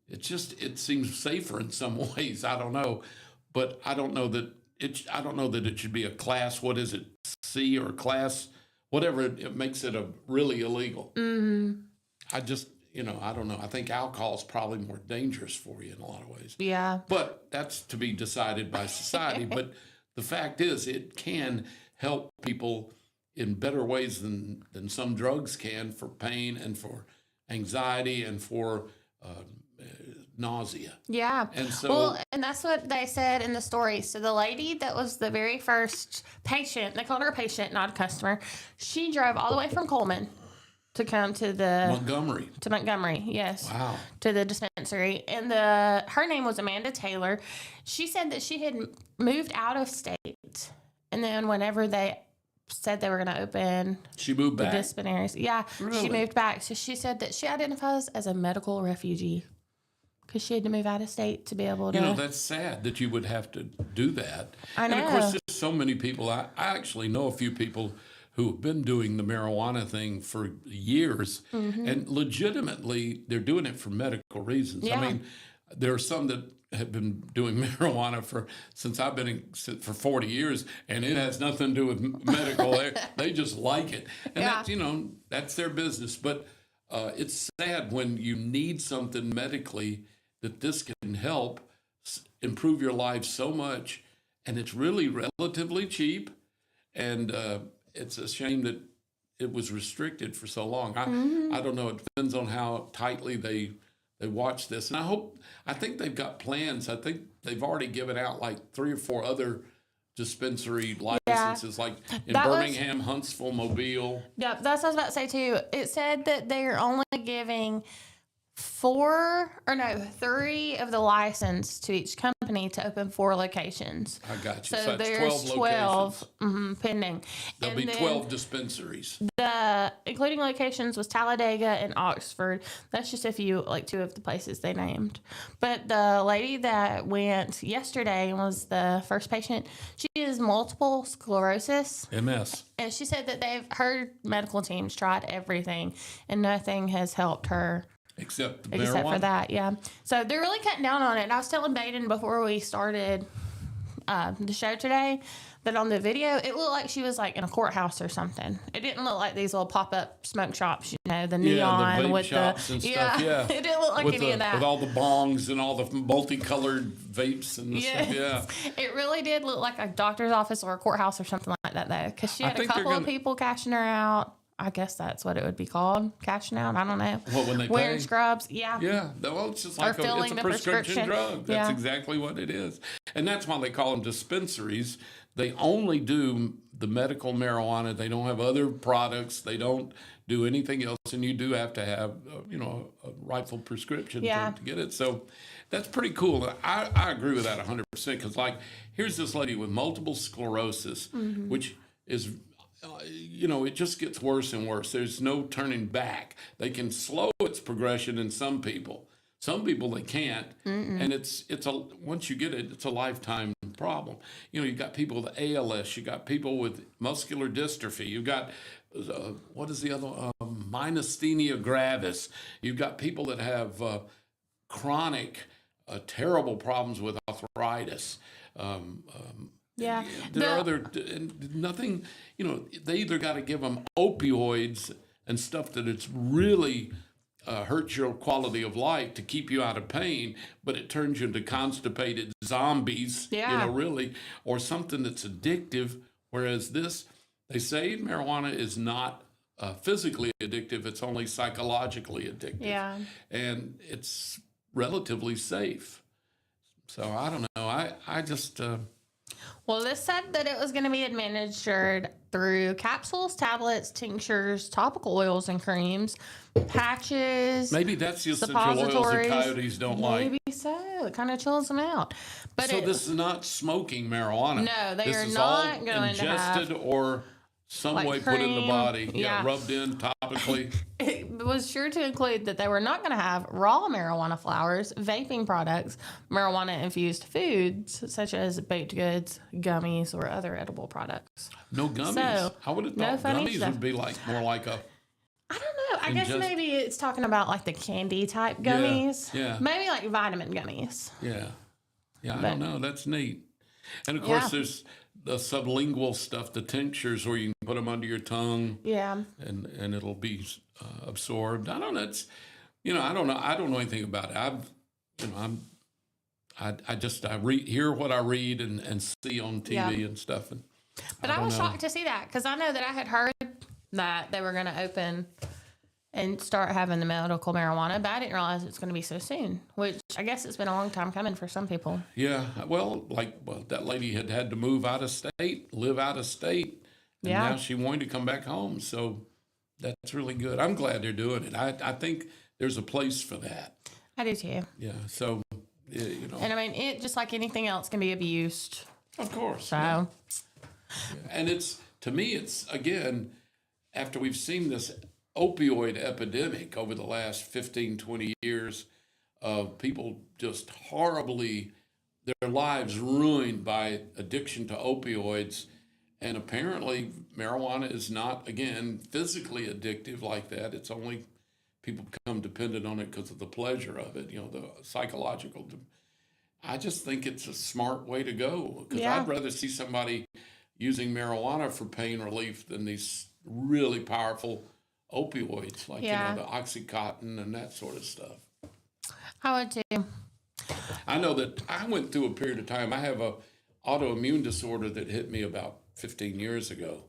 It seems safer in some ways. I don't know, but I don't know that it should be a class. What is it? C or class, whatever, it makes it really illegal. I just, I don't know. I think alcohol is probably more dangerous for you in a lot of ways. Yeah. But that's to be decided by society. But the fact is, it can help people in better ways than some drugs can for pain and for anxiety and for nausea. Yeah. And so, well, and that's what they said in the story. So the lady that was the very first patient, they called her a patient, not a customer. She drove all the way from Coleman to come to Montgomery, yes. Wow. To the dispensary. And her name was Amanda Taylor. She said that she had moved out of state. And then whenever they said they were going to open she moved the back. dispensaries. Yeah, Really? She moved back. So she said that she identifies as a medical refugee because she had to move out of state to be able to. That's sad that you would have to do that. I know. And of course, there's so many people. I actually know a few people who have been doing the marijuana thing for years, and legitimately they're doing it for medical reasons. Yeah. I mean, there are some that have been doing marijuana since I've been for 40 years, and it has nothing to do with medical. They just like it, and Yeah. that's their business. But it's sad when you need something medically that this can help improve your life so much, and it's really relatively cheap, and it's a shame that it was restricted for so long. I don't know. It depends on how tightly they watch this. And I think they've got plans. I think they've already given out like 3 or 4 other dispensary licenses, like in Birmingham, Huntsville, Mobile. Yeah, that's what I was about to say too. It said that they're only giving 3 of the license to each company to open 4 locations. I got you. So that's there's 12 pending. There'll be 12 dispensaries. Including locations was Talladega and Oxford. That's just 2 of the places they named. But the lady that went yesterday and was the first patient, she has multiple sclerosis. MS. And she said that her medical teams tried everything and nothing has helped her. Except for that, yeah. So they're really cutting down on it. And I was telling Baden before we started the show today that on the video, it looked like she was like in a courthouse or something. It didn't look like these little pop-up smoke shops, the neon the vape with shops and stuff. Yeah, it didn't look like with any of that. With all the bongs and all the multicolored vapes and the stuff. Yeah, it really did look like a doctor's office or a courthouse or something like that, though, because she had a couple of people cashing her out. I guess that's what it would be called, cashing out. I don't know. What, when they wearing pay? Scrubs? Yeah. Yeah. Well, it's just like it's a prescription drug. That's exactly what it is. And that's why they call them dispensaries. They only do the medical marijuana. They don't have other products. They don't do anything else. And you do have to have, a rightful prescription to get it. So that's pretty cool. I agree with that 100% because, here's this lady with multiple sclerosis, which is... it just gets worse and worse. There's no turning back. They can slow its progression in some people. Some people they can't, and once you get it, it's a lifetime problem. You've got people with ALS. You got people with muscular dystrophy. You've got what is the other myasthenia gravis. You've got people that have chronic, terrible problems with arthritis. Yeah. There are nothing, they either got to give them opioids and stuff that it's really hurts your quality of life to keep you out of pain, but it turns you into constipated zombies, really, or something that's addictive. Whereas they say marijuana is not physically addictive, it's only psychologically addictive. Yeah. And it's relatively safe. So I don't know. I just... Well, this said that it was going to be administered through capsules, tablets, tinctures, topical oils and creams, patches. Maybe that's the essential oils that coyotes don't like. Maybe so. It kind of chills them out. But so this is not smoking marijuana. No, they are this is not all going ingested to have or some way put in the body. Yeah. Rubbed in topically. It was sure to include that they were not going to have raw marijuana flowers, vaping products, marijuana-infused foods, such as baked goods, gummies, or other edible products. No gummies? So, I would have thought gummies would be more like a... I don't know. I guess maybe it's talking about the candy type gummies. Yeah. Maybe like vitamin gummies. Yeah. Yeah, I don't know. That's neat. And of course, there's the sublingual stuff, the tinctures where you can put them under your tongue. Yeah. And it'll be absorbed. I don't know. It's, I don't know. I don't know anything about it. I hear what I read and see on TV and stuff. But I was shocked to see that because I know that I had heard that they were going to open and start having the medical marijuana, but I didn't realize it's going to be so soon, which I guess it's been a long time coming for some people. Yeah. Well, that lady had to move out of state, live out of state, and now she wanted to come back home. So that's really good. I'm glad they're doing it. I think there's a place for that. I do too. Yeah. So, And I mean, it just like anything else can be abused. Of course. So. Yeah. And to me, it's, again, after we've seen this opioid epidemic over the last 15, 20 years of people just horribly, their lives ruined by addiction to opioids. And apparently marijuana is not, again, physically addictive like that. It's only people become dependent on it because of the pleasure of it, the psychological. I just think it's a smart way to go because I'd rather see somebody using marijuana for pain relief than these really powerful opioids like the Oxycontin and that sort of stuff. I would too. I know that I went through a period of time. I have a autoimmune disorder that hit me about 15 years ago,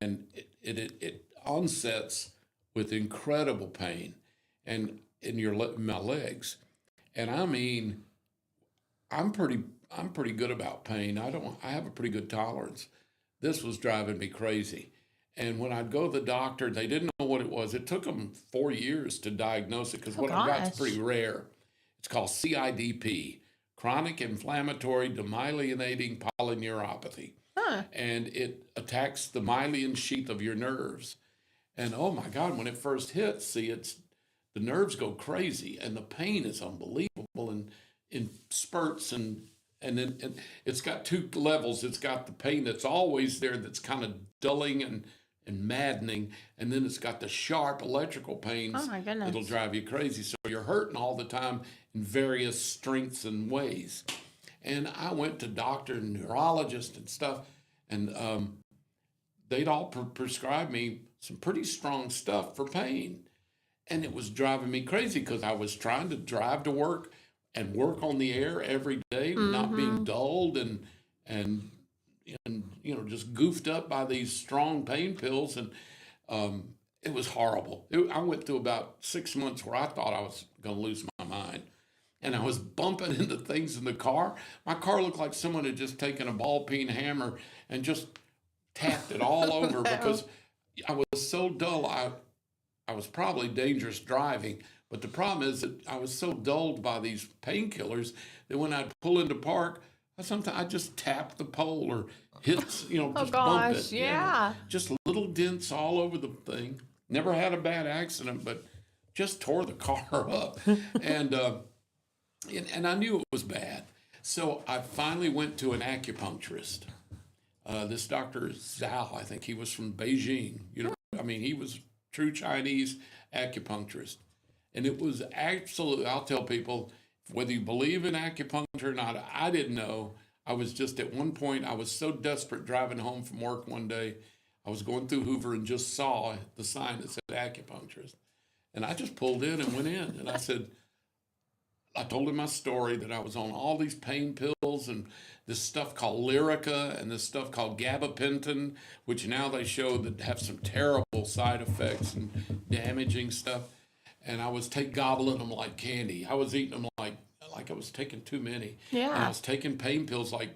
and it onsets with incredible pain and in my legs. And I mean, I'm pretty good about pain. I have a pretty good tolerance. This was driving me crazy. And when I'd go to the doctor, they didn't know what it was. It took them 4 years to diagnose it because what I've got is pretty rare. It's called CIDP, chronic inflammatory demyelinating polyneuropathy. And it attacks the myelin sheath of your nerves. And oh my God, when it first hits, the nerves go crazy and the pain is unbelievable and in spurts and then it's got two levels. It's got the pain that's always there that's kind of dulling and maddening, and then it's got the sharp electrical pains. Oh my goodness. It'll drive you crazy. So you're hurting all the time in various strengths and ways. And I went to doctor and neurologist and stuff, and they'd all prescribe me some pretty strong stuff for pain. And it was driving me crazy because I was trying to drive to work and work on the air every day, not being dulled and just goofed up by these strong pain pills. And it was horrible. I went through about 6 months where I thought I was going to lose my mind. And I was bumping into things in the car. My car looked like someone had just taken a ball-peen hammer and just tapped it all over because I was so dull. I was probably dangerous driving. But the problem is that I was so dulled by these painkillers that when I'd pull into park, sometimes I just tap the pole or hit, just bump it. Yeah. Just little dents all over the thing. Never had a bad accident, but just tore the car up. And I knew it was bad. So I finally went to an acupuncturist. This Dr. Zhao, I think he was from Beijing. He was true Chinese acupuncturist. And it was absolutely, I'll tell people, whether you believe in acupuncture or not, I didn't know. I was just at one point, I was so desperate driving home from work one day. I was going through Hoover and just saw the sign that said acupuncturist. And I just pulled in and went in. And I told him my story, that I was on all these pain pills and this stuff called Lyrica and this stuff called gabapentin, which now they show that have some terrible side effects and damaging stuff. And I was gobbling them like candy. I was eating them like I was taking too many. Yeah. And I was taking pain pills like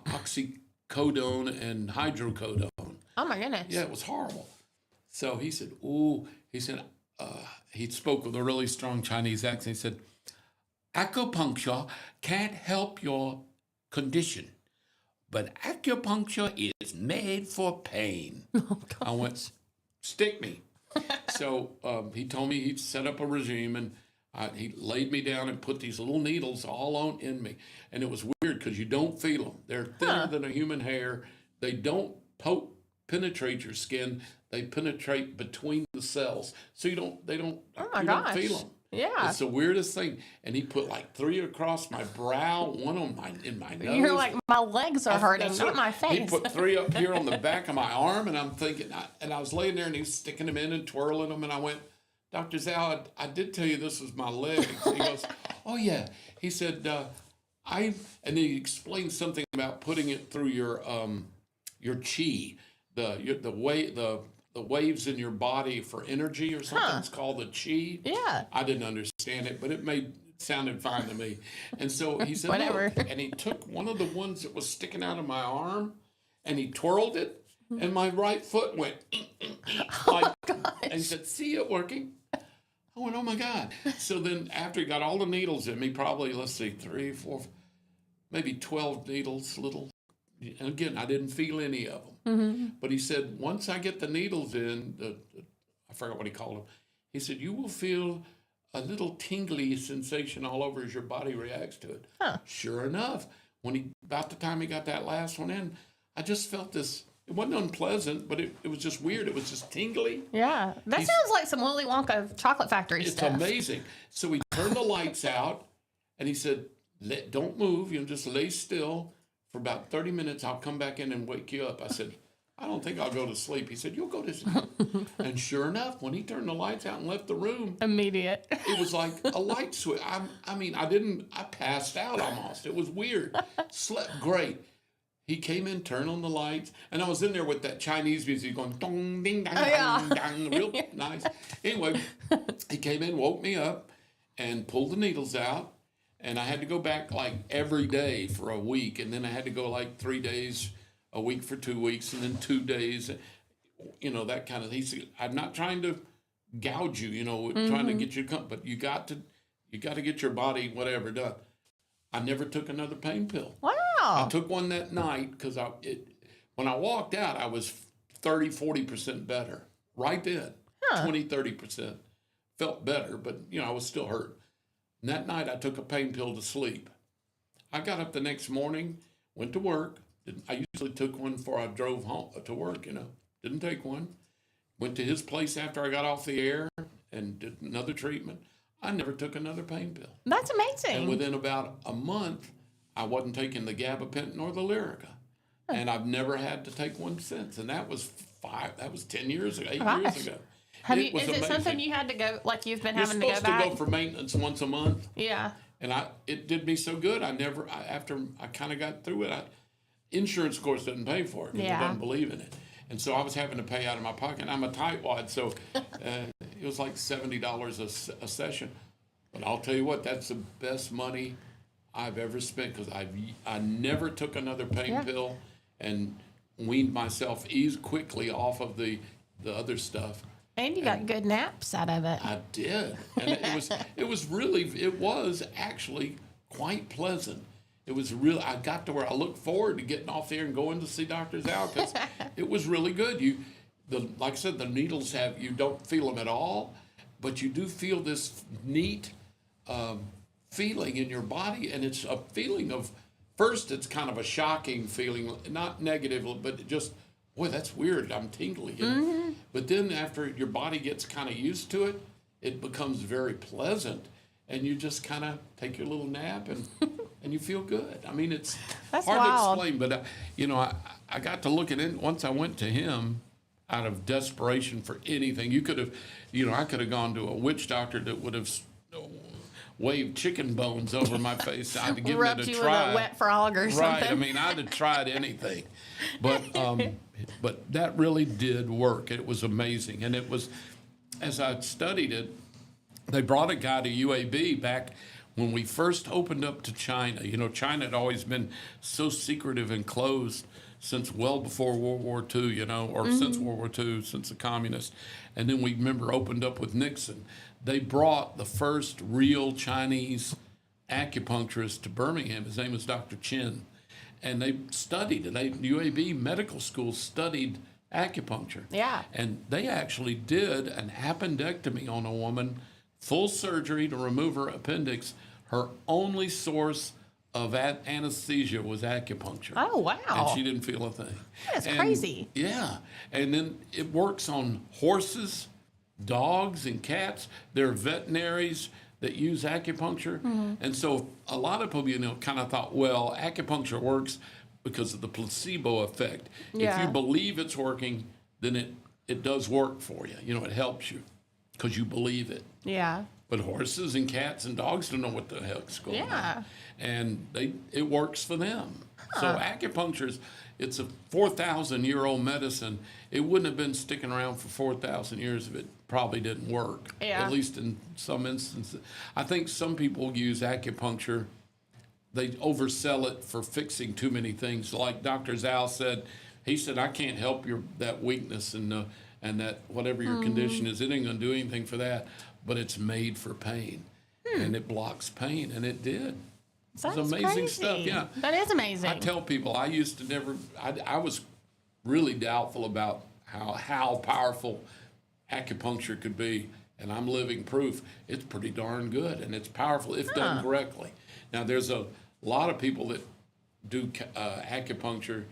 oxycodone and hydrocodone. Oh my goodness. Yeah, it was horrible. So he said, he spoke with a really strong Chinese accent. He said, acupuncture can't help your condition, but acupuncture is made for pain. Oh, I went, stick me. So he told me he'd set up a regime, and he laid me down and put these little needles all in me. And it was weird because you don't feel them. They're thinner than a human hair. They don't penetrate your skin. They penetrate between the cells. So you don't feel them. Yeah. It's the weirdest thing. And he put like 3 across my brow, one on in my nose. You're like, my legs are hurting, That's not what- my face. He put 3 up here on the back of my arm, and I'm thinking, and I was laying there, and he was sticking them in and twirling them, and I went, Dr. Zal, I did tell you this was my legs. He goes, oh yeah. He said, and then he explained something about putting it through your chi, the waves in your body for energy or something. It's called the chi. Yeah. I didn't understand it, but it sounded fine to me. And so he said, Whatever. look, and he took one of the ones that was sticking out of my arm, and he twirled it, and my right foot went, like, and he said, see it working? I went, oh my God. So then after he got all the needles in me, probably, let's see, 3, 4, maybe 12 needles, little. And again, I didn't feel any of them. But he said, once I get the needles in, I forgot what he called them. He said, you will feel a little tingly sensation all over as your body reacts to it. Sure enough, about the time he got that last one in, I just felt this. It wasn't unpleasant, but it was just weird. It was just tingly. Yeah. That sounds like some Willy Wonka chocolate factory It's stuff. amazing. So he turned the lights out, and he said, don't move. Just lay still for about 30 minutes. I'll come back in and wake you up. I said, I don't think I'll go to sleep. He said, you'll go to sleep. And sure enough, when he turned the lights out and left the room, Immediate. it was like a light switch. I passed out almost. It was weird. Slept great. He came in, turned on the lights, and I was in there with that Chinese music going dong, ding, dong, dong, dong, real nice. Anyway, he came in, woke me up, and pulled the needles out, and I had to go back like every day for a week, and then I had to go like 3 days a week for 2 weeks, and then 2 days, that kind of. He said, I'm not trying to gouge you, trying to get you to come, but you got to get your body whatever done. I never took another pain pill. Wow. I took one that night because when I walked out, I was 30-40% better. Right then, 20-30%. Felt better, but, I was still hurt. And that night, I took a pain pill to sleep. I got up the next morning, went to work. I usually took one before I drove home to work, Didn't take one. Went to his place after I got off the air and did another treatment. I never took another pain pill. That's amazing. And within about a month, I wasn't taking the gabapentin or the Lyrica. And I've never had to take one since. And that was 10 years ago, 8 years ago. Is it something you had to go, like you've been having to go back? You're supposed to go for maintenance once a month. Yeah. And it did me so good. After I kind of got through it, insurance, of course, doesn't pay for it because it doesn't believe in it. And so I was having to pay out of my pocket. I'm a tightwad, so it was like $70 a session. But I'll tell you what, that's the best money I've ever spent because I never took another pain pill and weaned myself quickly off of the other stuff. And you got good naps out of it. I did, and it was actually quite pleasant. It was really. I got to where I looked forward to getting off there and going to see Dr. Zal because it was really good. Like I said, the needles you don't feel them at all, but you do feel this neat feeling in your body, and it's a feeling of. First, it's kind of a shocking feeling, not negative, but just. Boy, that's weird. I'm tingly. Mm-hmm. But then after your body gets kind of used to it, it becomes very pleasant. And you just kind of take your little nap and you feel good. I mean, that's hard wild. to explain. But, I got to look at it. Once I went to him out of desperation for anything, you could have, I could have gone to a witch doctor that would have waved chicken bones over my face. I'd have given Rubbed it a you try. with a wet frog or something. Right. I mean, I'd have tried anything. But that really did work. It was amazing. And it was, as I studied it, they brought a guy to UAB back when we first opened up to China. China had always been so secretive and closed since well before World War II, or since World War II, since the communists. And then we remember opened up with Nixon. They brought the first real Chinese acupuncturist to Birmingham. His name was Dr. Chen. And they studied it. UAB medical school studied acupuncture. Yeah. And they actually did an appendectomy on a woman, full surgery to remove her appendix. Her only source of anesthesia was acupuncture. Oh, wow. And she didn't feel a thing. That's crazy. Yeah. And then it works on horses, dogs and cats. There are veterinaries that use acupuncture. And so a lot of people, kind of thought, well, acupuncture works because of the placebo effect. If Yeah. you believe it's working, then it does work for you. It helps you because you believe it. Yeah. But horses and cats and dogs don't know what the heck's going Yeah. on. And it works for them. So acupuncture it's a 4,000-year-old medicine. It wouldn't have been sticking around for 4,000 years if it probably didn't work. Yeah. At least in some instances. I think some people use acupuncture, they oversell it for fixing too many things. Like Dr. Zal said, he said, I can't help that weakness and that whatever your condition is, it ain't gonna do anything for that, but it's made for pain. And it blocks pain, and it did. That's It's amazing crazy. stuff, yeah. That is amazing. I tell people I used to never. I was really doubtful about how powerful acupuncture could be, and I'm living proof. It's pretty darn good, and it's powerful if done correctly. Now, there's a lot of people that do acupuncture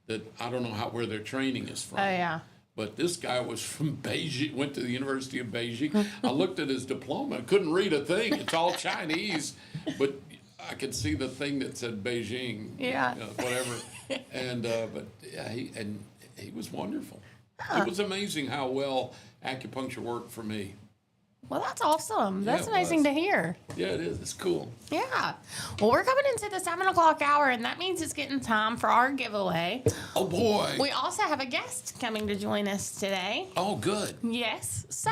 that I don't know where their training is from. Oh, yeah. But this guy was from Beijing, went to the University of Beijing. I looked at his diploma, I couldn't read a thing. It's all Chinese, but I could see the thing that said Beijing, Yeah. whatever. And but yeah, he was wonderful. It was amazing how well acupuncture worked for me. Well, that's awesome. That's it amazing was. to hear. Yeah, it is. It's cool. Yeah. Well, we're coming into the 7 o'clock hour, and that means it's getting time for our giveaway. Oh boy. We also have a guest coming to join us today. Oh, good. Yes. So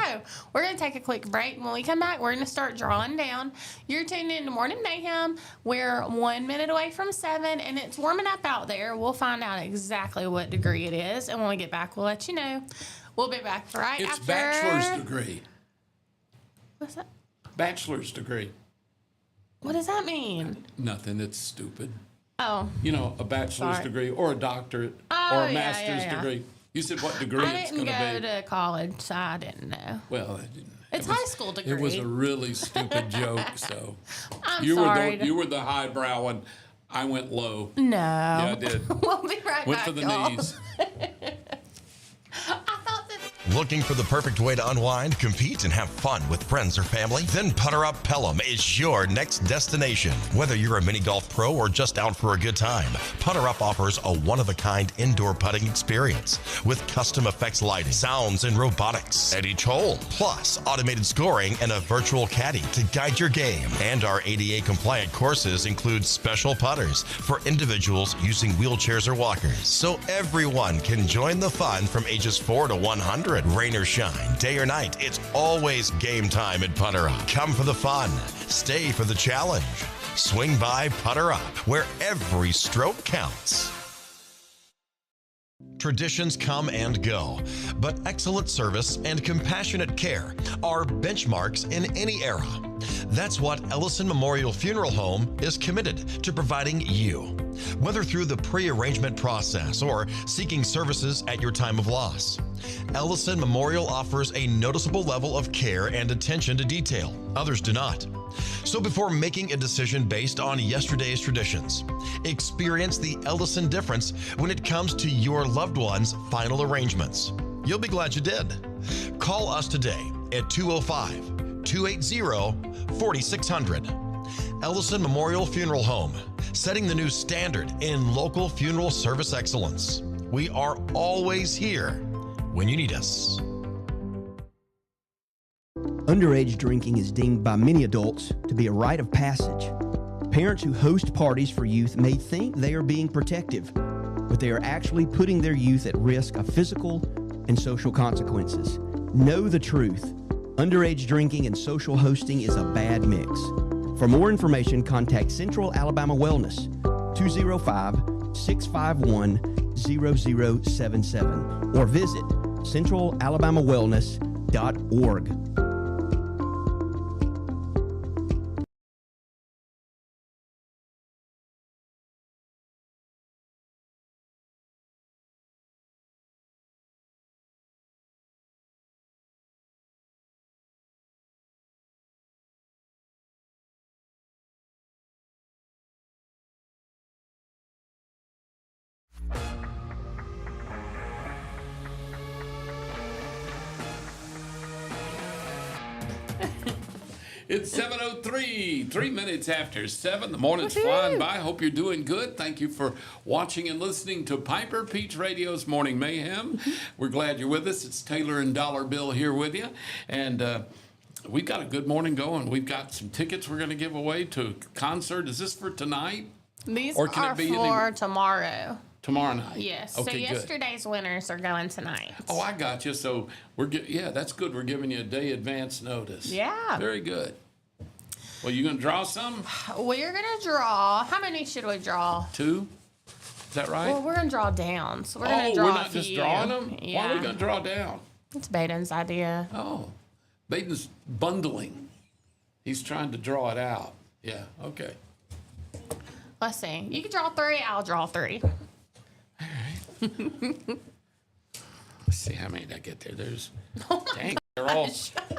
we're going to take a quick break. When we come back, we're going to start drawing down. You're tuned in to Morning Mayhem. We're 1 minute away from 7, and it's warming up out there. We'll find out exactly what degree it is, and when we get back, we'll let you know. We'll be back right It's after. bachelor's degree. What's that? Bachelor's degree. What does that mean? Nothing. It's stupid. Oh, A bachelor's Sorry. degree or a doctorate Oh, or a yeah, master's yeah. degree. You said what degree I it's didn't going go to be. to college, so I didn't know. Well, I didn't. It's high school degree. It was a really stupid joke. So I'm you sorry. you were the highbrow one. I went low. No. Yeah, I did. We'll be right Went back, for the y'all. knees. I thought that. Looking for the perfect way to unwind, compete, and have fun with friends or family? Then Putter Up Pelham is your next destination. Whether you're a mini golf pro or just out for a good time, Putter Up offers a one-of-a-kind indoor putting experience with custom effects lighting, sounds, and robotics at each hole, plus automated scoring and a virtual caddy to guide your game. And our ADA-compliant courses include special putters for individuals using wheelchairs or walkers, so everyone can join the fun from ages 4 to 100. Rain or shine, day or night, it's always game time at Putter Up. Come for the fun, stay for the challenge. Swing by Putter Up, where every stroke counts. Traditions come and go, but excellent service and compassionate care are benchmarks in any era. That's what Ellison Memorial Funeral Home is committed to providing you. Whether through the pre-arrangement process or seeking services at your time of loss, Ellison Memorial offers a noticeable level of care and attention to detail. Others do not. So before making a decision based on yesterday's traditions, experience the Ellison difference when it comes to your loved one's final arrangements. You'll be glad you did. Call us today at 205-280-4600. Ellison Memorial Funeral Home, setting the new standard in local funeral service excellence. We are always here when you need us. Underage drinking is deemed by many adults to be a rite of passage. Parents who host parties for youth may think they are being protective, but they are actually putting their youth at risk of physical and social consequences. Know the truth. Underage drinking and social hosting is a bad mix. For more information, contact Central Alabama Wellness, 205-651-0077, or visit centralalabamawellness.org. It's 7:03, 3 minutes after 7. The morning's flying by. Hope you're doing good. Thank you for watching and listening to Piper Peach Radio's Morning Mayhem. We're glad you're with us. It's Taylor and Dollar Bill here with you. And we've got a good morning going. We've got some tickets we're going to give away to a concert. Is this for tonight? These Or can are it be for tomorrow. Tomorrow night? Yes. Okay, so good. yesterday's winners are going tonight. Oh, I got you. So yeah, that's good. We're giving you a day advance notice. Yeah. Very good. Well, you gonna draw some? We're going to draw. How many should we draw? 2? Is that right? Well, we're going to draw down. So we're going to draw we're a not just few. drawing them? Yeah. Why are we gonna draw down? It's Baden's idea. Oh, Baden's bundling. He's trying to draw it out. Yeah, okay. Let's see. You can draw 3. I'll draw 3. All right. Let's see how many did I get there. There's, dang, they're all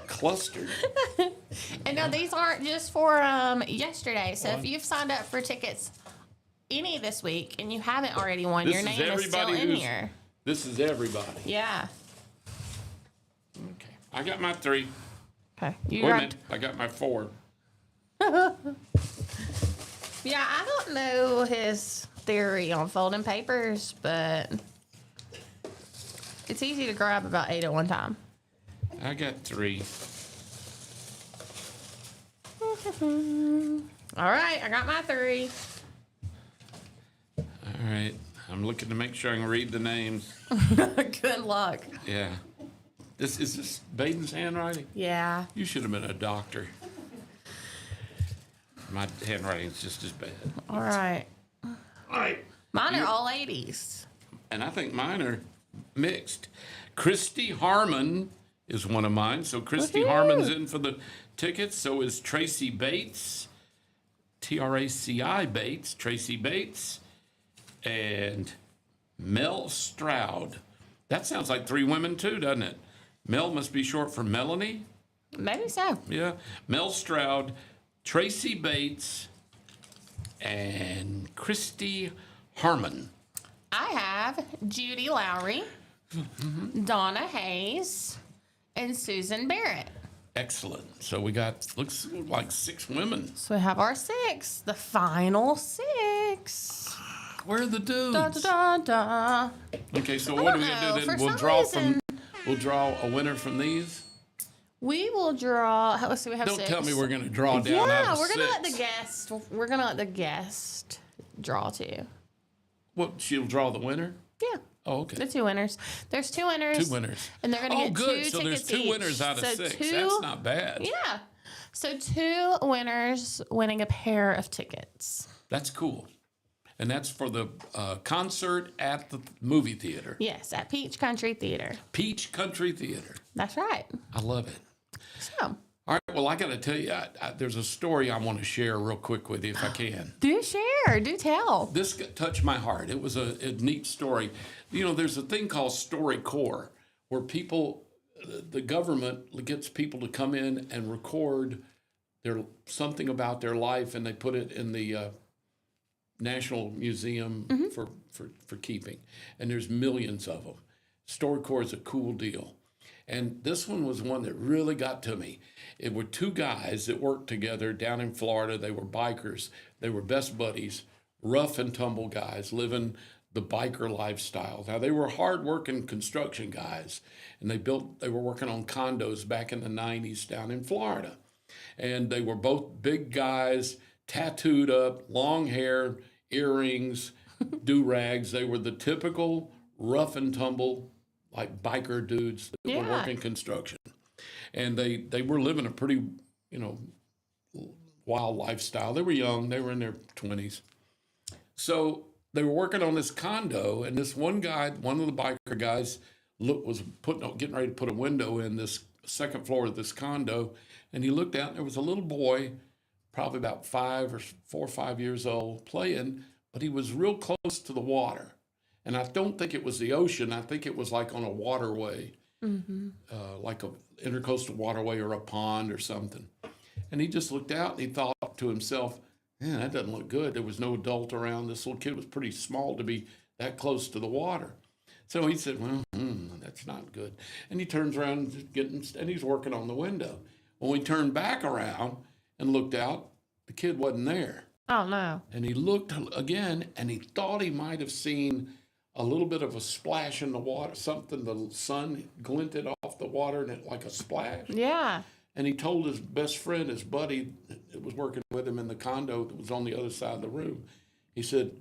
clustered. And now these aren't just for yesterday. So if you've signed up for tickets any this week and you haven't already won, your name is still in here. This is everybody. Yeah. Okay. I got my 3. Okay. You Wait a got. minute. I got my 4. Yeah, I don't know his theory on folding papers, but it's easy to grab about 8 at one time. I got 3. All right, I got my 3. All right. I'm looking to make sure I can read the names. Good luck. Yeah. Is this Baden's handwriting? Yeah. You should have been a doctor. My handwriting's just as bad. All right. All right. Mine are all 80s. And I think mine are mixed. Christy Harmon is one of mine. So Christy Woohoo! Harmon's in for the tickets. So is Tracy Bates. Traci Bates. Tracy Bates. And Mel Stroud. That sounds like 3 women too, doesn't it? Mel must be short for Melanie. Maybe so. Yeah. Mel Stroud, Tracy Bates, and Christy Harmon. I have Judy Lowry, Donna Hayes, and Susan Barrett. Excellent. So we got, looks like 6 women. So we have our 6, the final 6. Where are the dudes? Da, da, da, da. Okay, so what are we gonna do For then? We'll some draw reason- we'll draw a winner from these. We will draw. Let's see. We have Don't 6. tell me we're gonna draw down out Yeah, of we're gonna 6. let the guest. We're gonna let the guest draw too. What? She'll draw the winner. Yeah. Oh, okay. The 2 winners. There's 2 winners. 2 winners. And they're gonna Oh, get good. 2 So there's tickets 2 each. winners out of So 6. 2, That's not bad. Yeah. So 2 winners winning a pair of tickets. That's cool. And that's for the concert at the movie theater. Yes, at Peach Country Theater. Peach Country Theater. That's right. I love it. So All right. Well, I got to tell you, there's a story I want to share real quick with you if I can. do share. Do tell. This touched my heart. It was a neat story. You know, there's a thing called StoryCorps where people, the government gets people to come in and record something about their life, and they put it in the National Museum for keeping. And there's millions of them. StoryCorps is a cool deal. And this one was one that really got to me. It were 2 guys that worked together down in Florida. They were bikers. They were best buddies, rough and tumble guys living the biker lifestyle. Now, they were hard-working construction guys, and they were working on condos back in the 90s down in Florida. And they were both big guys, tattooed up, long hair, earrings, do-rags. They were the typical rough and tumble, like biker dudes that were working construction. And they were living a pretty, wild lifestyle. They were young. They were in their 20s. So they were working on this condo, and this one guy, one of the biker guys, was getting ready to put a window in this second floor of this condo, and he looked out, and there was a little boy, probably about 4 or 5 years old, playing, but he was real close to the water. And I don't think it was the ocean. I think it was like on a waterway, like a intercoastal waterway or a pond or something. And he just looked out and he thought to himself, man, that doesn't look good. There was no adult around. This little kid was pretty small to be that close to the water. So he said, well, that's not good. And he turns around and he's working on the window. When we turned back around and looked out, the kid wasn't there. Oh, no. And he looked again, and he thought he might have seen a little bit of a splash in the water, something, the sun glinted off the water and it like a splash. Yeah. And he told his best friend, his buddy that was working with him in the condo that was on the other side of the room, he said,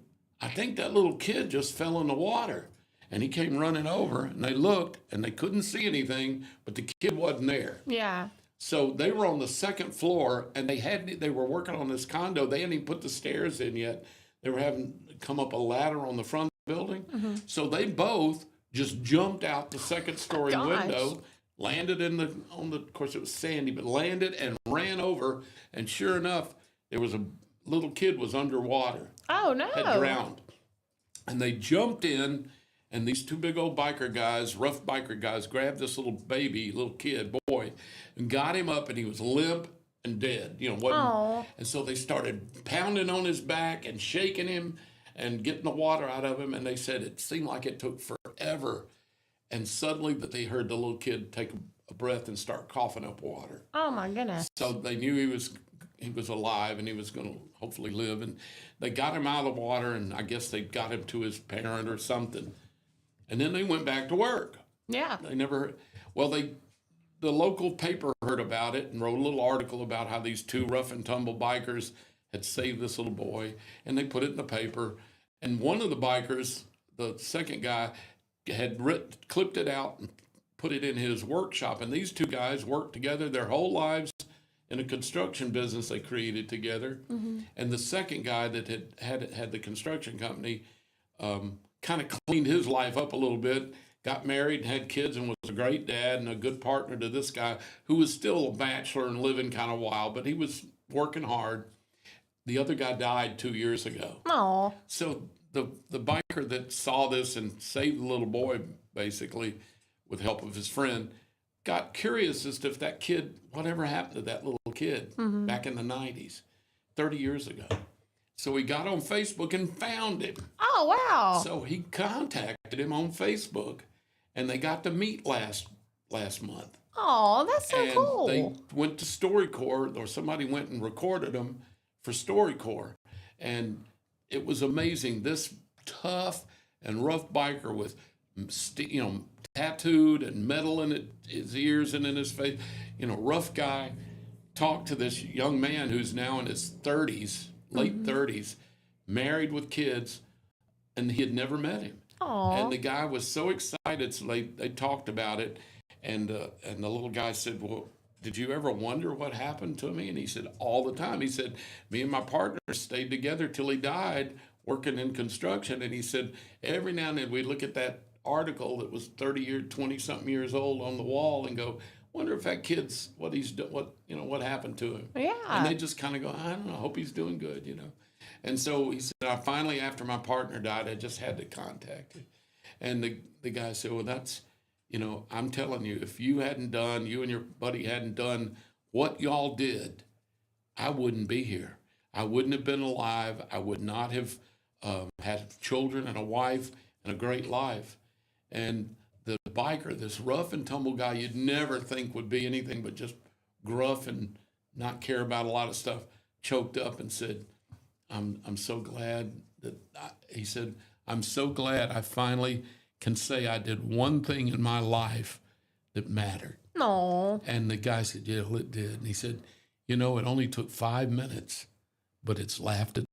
I think that little kid just fell in the water. And he came running over, and they looked, and they couldn't see anything, but the kid wasn't there. Yeah. So they were on the second floor, and they were working on this condo. They hadn't even put the stairs in yet. They were having come up a ladder on the front of the building. Mm-hmm. So they both just jumped out the second story window, landed of course it was sandy, but landed and ran over. And sure enough, there was a little kid was underwater. Oh, no. Had drowned. And they jumped in, and these two big old biker guys, rough biker guys, grabbed this little kid, boy, and got him up, and he was limp and dead. And so they started pounding on his back and shaking him and getting the water out of him. And they said it seemed like it took forever. And suddenly that they heard the little kid take a breath and start coughing up water. Oh, my goodness. So they knew he was alive and he was going to hopefully live. And they got him out of the water, and I guess they got him to his parent or something. And then they went back to work. Yeah. They never, well, the local paper heard about it and wrote a little article about how these two rough and tumble bikers had saved this little boy, and they put it in the paper. And one of the bikers, the second guy, had clipped it out and put it in his workshop. And these two guys worked together their whole lives in a construction business they created together. Mm-hmm. And the second guy that had the construction company kind of cleaned his life up a little bit, got married and had kids, and was a great dad and a good partner to this guy who was still a bachelor and living kind of wild, but he was working hard. The other guy died 2 years ago. Oh. So the biker that saw this and saved the little boy, basically, with help of his friend, got curious as to if that kid, whatever happened to that little kid back in the 90s, 30 years ago. So he got on Facebook and found him. Oh, wow. So he contacted him on Facebook, and they got to meet last month. Oh, that's so cool. They went to StoryCorps, or somebody went and recorded them for StoryCorps. And it was amazing. This tough and rough biker with, tattooed and metal in his ears and in his face, rough guy, talked to this young man who's now in his 30s, late 30s, married with kids, and he had never met him. Aww. And the guy was so excited, so they talked about it, and the little guy said, well, did you ever wonder what happened to me? And he said, all the time. He said, me and my partner stayed together till he died, working in construction. And he said, every now and then we'd look at that article that was 20-something years old on the wall and go, wonder if that kid's what what happened to him. Yeah. And they just kind of go, I don't know, hope he's doing good, And so he said, I finally, after my partner died, I just had to contact him. And the guy said, well, that's, I'm telling you, if you and your buddy hadn't done what y'all did, I wouldn't be here. I wouldn't have been alive. I would not have had children and a wife and a great life. And the biker, this rough and tumble guy you'd never think would be anything but just gruff and not care about a lot of stuff, choked up and said, I'm so glad he said, I'm so glad I finally can say I did one thing in my life that mattered. No. And the guy said, yeah, well, it did. And he said, it only took 5 minutes, but it's lasted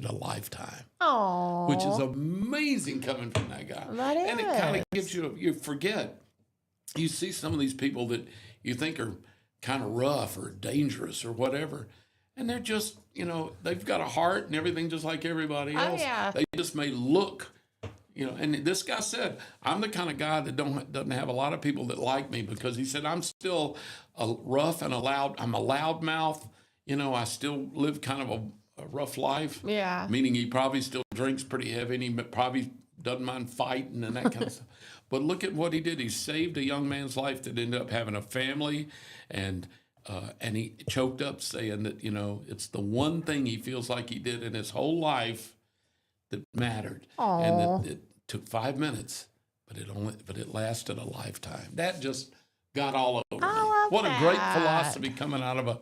a lifetime. Oh. Which is amazing coming from that guy. That is. And it kind of gives you forget. You see some of these people that you think are kind of rough or dangerous or whatever, and they're just, they've got a heart and everything just like everybody else. Oh, yeah. They just may look, and this guy said, I'm the kind of guy that doesn't have a lot of people that like me, because he said, I'm still rough and I'm a loud mouth. I still live kind of a rough life. Yeah. Meaning he probably still drinks pretty heavy, and he probably doesn't mind fighting and that kind of stuff. But look at what he did. He saved a young man's life that ended up having a family, and he choked up saying that, it's the one thing he feels like he did in his whole life that mattered. Aww. And it took 5 minutes, but it lasted a lifetime. That just got all over me. I What a great philosophy coming out of a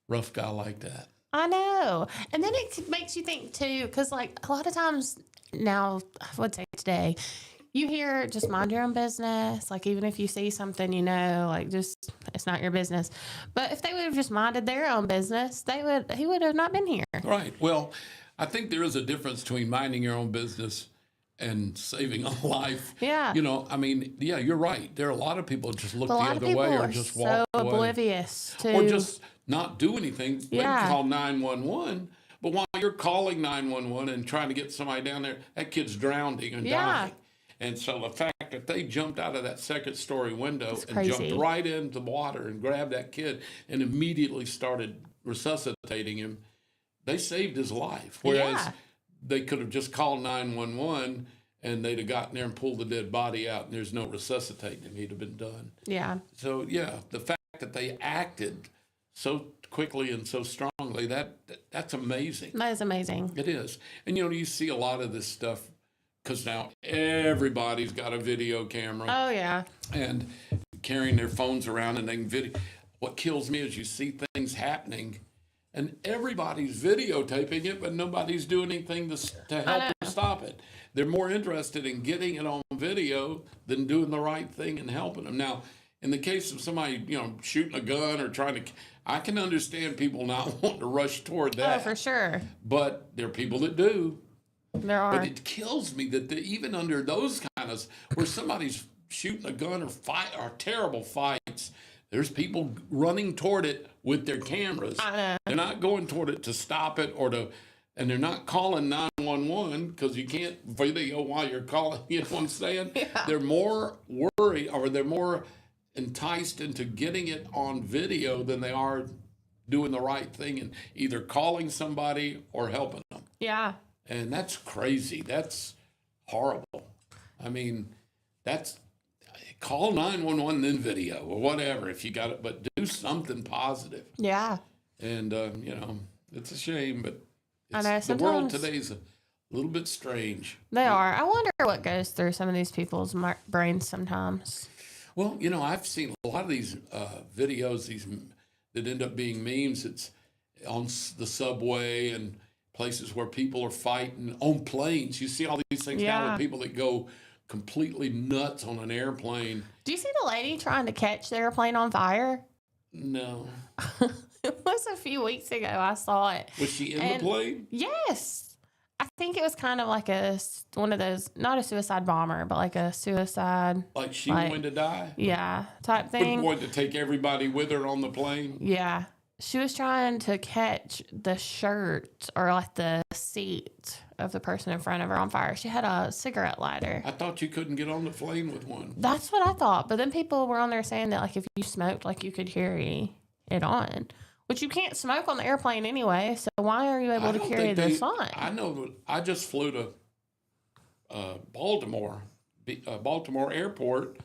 rough guy like that. I know. And then it makes you think, too, because, like, a lot of times now, I would say today, you hear just mind your own business. Like, even if you see something, you know, like, just, it's not your business. But if they would have just minded their own business, he would have not been here. Right. Well, I think there is a difference between minding your own business and saving a life. Yeah. You know, I mean, yeah, you're right. There are a lot of people just look the A lot of other people way or are just so walk away. oblivious to. Or just not do anything. They Yeah. can call 911. But while you're calling 911 and trying to get somebody down there, that kid's drowning and Yeah. dying. And so the fact that they jumped out of that second story window and crazy. jumped right into the water and grabbed that kid and immediately started resuscitating him, they saved his life. Whereas Yeah. they could have just called 911 and they'd have gotten there and pulled the dead body out and there's no resuscitating him. He'd have been done. Yeah. So, yeah, the fact that they acted so quickly and so strongly, that's amazing. That is amazing. It is. And, you know, you see a lot of this stuff because now everybody's got a video camera Oh, yeah. and carrying their phones around and they can video. What kills me is you see things happening and everybody's videotaping it, but nobody's doing anything to help them stop it. They're more interested in getting it on video than doing the right thing and helping them. Now, in the case of somebody, you know, shooting a gun or trying to, I can understand people not wanting to rush toward that. Oh, for sure. But there are people that do. There are. But it kills me that even under those kind of, where somebody's shooting a gun or terrible fights, there's people running toward it with their cameras. I know. They're not going toward it to stop it and they're not calling 911 because you can't video while you're calling. You know what I'm saying? Yeah. They're more worried or they're more enticed into getting it on video than they are doing the right thing and either calling somebody or helping them. Yeah. And that's crazy. That's horrible. I mean, call 911 then video or whatever if you got it, but do something positive. Yeah. And, you know, it's a shame, but I know, the world sometimes- today's a little bit strange. They are. I wonder what goes through some of these people's brains sometimes. Well, you know, I've seen a lot of these videos, that end up being memes. It's on the subway and places where people are fighting on planes. You see all these things now Yeah. with people that go completely nuts on an airplane. Do you see the lady trying to catch the airplane on fire? No. It was a few weeks ago. I saw it. Was she in And- the plane? Yes. I think it was kind of like one of those, not a suicide bomber, but like a suicide, Like she like- wanted to die? yeah, type But thing. wanted to take everybody with her on the plane? Yeah. She was trying to catch the shirt or like the seat of the person in front of her on fire. She had a cigarette lighter. I thought you couldn't get on the plane with one. That's what I thought. But then people were on there saying that like if you smoked, like you could carry it on. Which you can't smoke on the airplane anyway, so why are you able to carry this on? I know that I just flew to Baltimore Airport,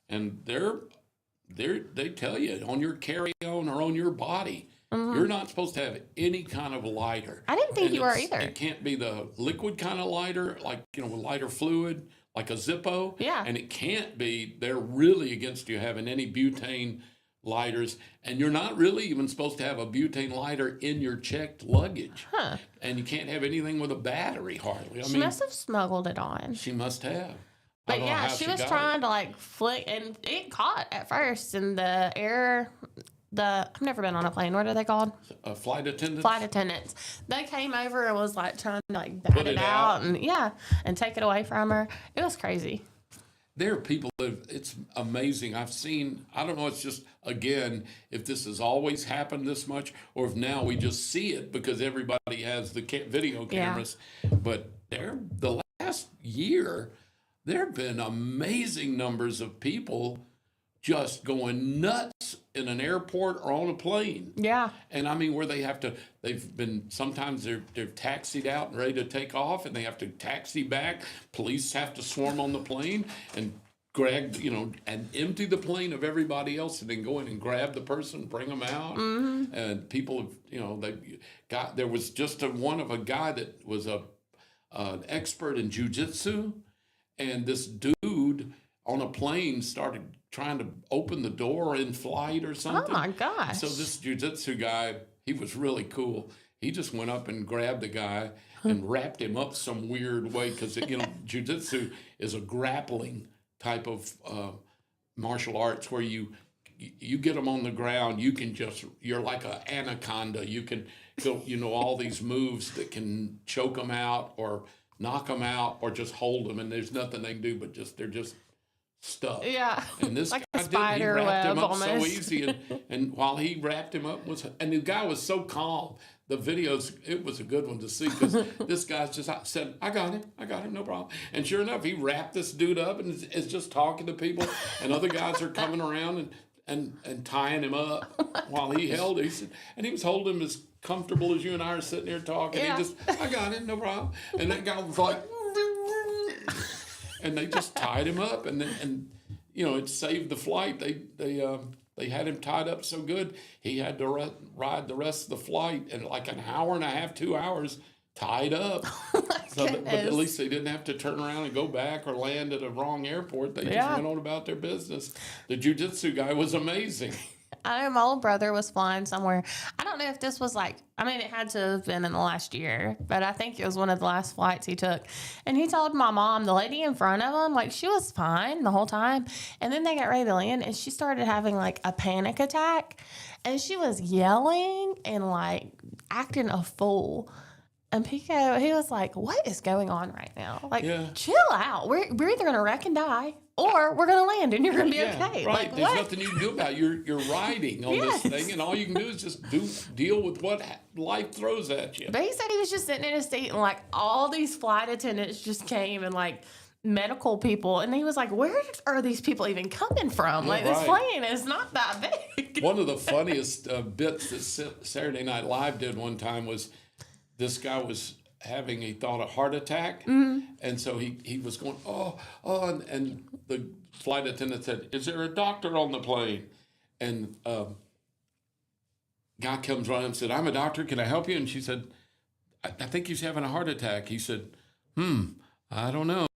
and they tell you on your carry-on or on your body, you're not supposed to have any kind of lighter. I didn't think And you were it's- either. It can't be the liquid kind of lighter, like, you know, with lighter fluid, like a Zippo. Yeah. And it can't be, they're really against you having any butane lighters, and you're not really even supposed to have a butane lighter in your checked luggage. Huh. And you can't have anything with a battery hardly. I She mean, must have smuggled it on. she must have. I But don't know yeah, how she was got trying it. to like flick, and it caught at first. And I've never been on a plane. What are they called? Flight attendants. Flight attendants. They came over and was like trying to like bat Put it it out out. and take it away from her. It was crazy. There are people that it's amazing. I've seen, I don't know, it's just, again, if this has always happened this much or if now we just see it because everybody has the video Yeah. cameras. But the last year, there have been amazing numbers of people just going nuts in an airport or on a plane. Yeah. And I mean, where sometimes they're taxied out and ready to take off and they have to taxi back. Police have to swarm on the plane and grab, and empty the plane of everybody else and then go in and grab the person, bring them out. Mm-hmm. And people have, there was just one of a guy that was an expert in jujitsu, and this dude on a plane started trying to open the door in flight or something. Oh my gosh. So this jiu-jitsu guy, he was really cool. He just went up and grabbed the guy and wrapped him up some weird way because, jiu-jitsu is a grappling type of martial arts where you get them on the ground. You're like an anaconda. You can go, all these moves that can choke them out or knock them out or just hold them. And there's nothing they can do but they're just stuck. Yeah. And this like guy a spider he wrapped him web up so almost. easy. And while he wrapped him up and the guy was so calm. The videos, it was a good one to see because this guy just said, I got him, no problem. And sure enough, he wrapped this dude up and is just talking to people. And other guys are coming around and tying him up while he held it. And he was holding him as comfortable as you and I are sitting here talking. Yeah. He just, I got it, no problem. And that guy was like, and they just tied him up. And it saved the flight. They had him tied up so good, he had to ride the rest of the flight in like an hour and a half, 2 hours, tied up. But at least they didn't have to turn around and go back or land at a wrong airport. They just went on about their business. The jiu-jitsu guy was amazing. I know my old brother was flying somewhere. I don't know if this was it had to have been in the last year, but I think it was one of the last flights he took. And he told my mom, the lady in front of him, she was fine the whole time. And then they got ready to land and she started having a panic attack and she was yelling and acting a fool. And Pico, he was like, what is going on right now? Chill out. We're either going to wreck and die or we're going to land and you're going to be okay. Right. There's nothing you can do about it. You're riding on this thing, and all you can do is just deal with what life throws at you. But he said he was just sitting in his seat and all these flight attendants just came and medical people. And he was like, where are these people even coming from? This plane is not that big. One of the funniest bits that Saturday Night Live did one time was this guy was having, he thought, a heart attack. Mm-hmm. And so he was going, and the flight attendant said, is there a doctor on the plane? And guy comes running and said, I'm a doctor, can I help you? And she said, I think he's having a heart attack. He said, I don't know.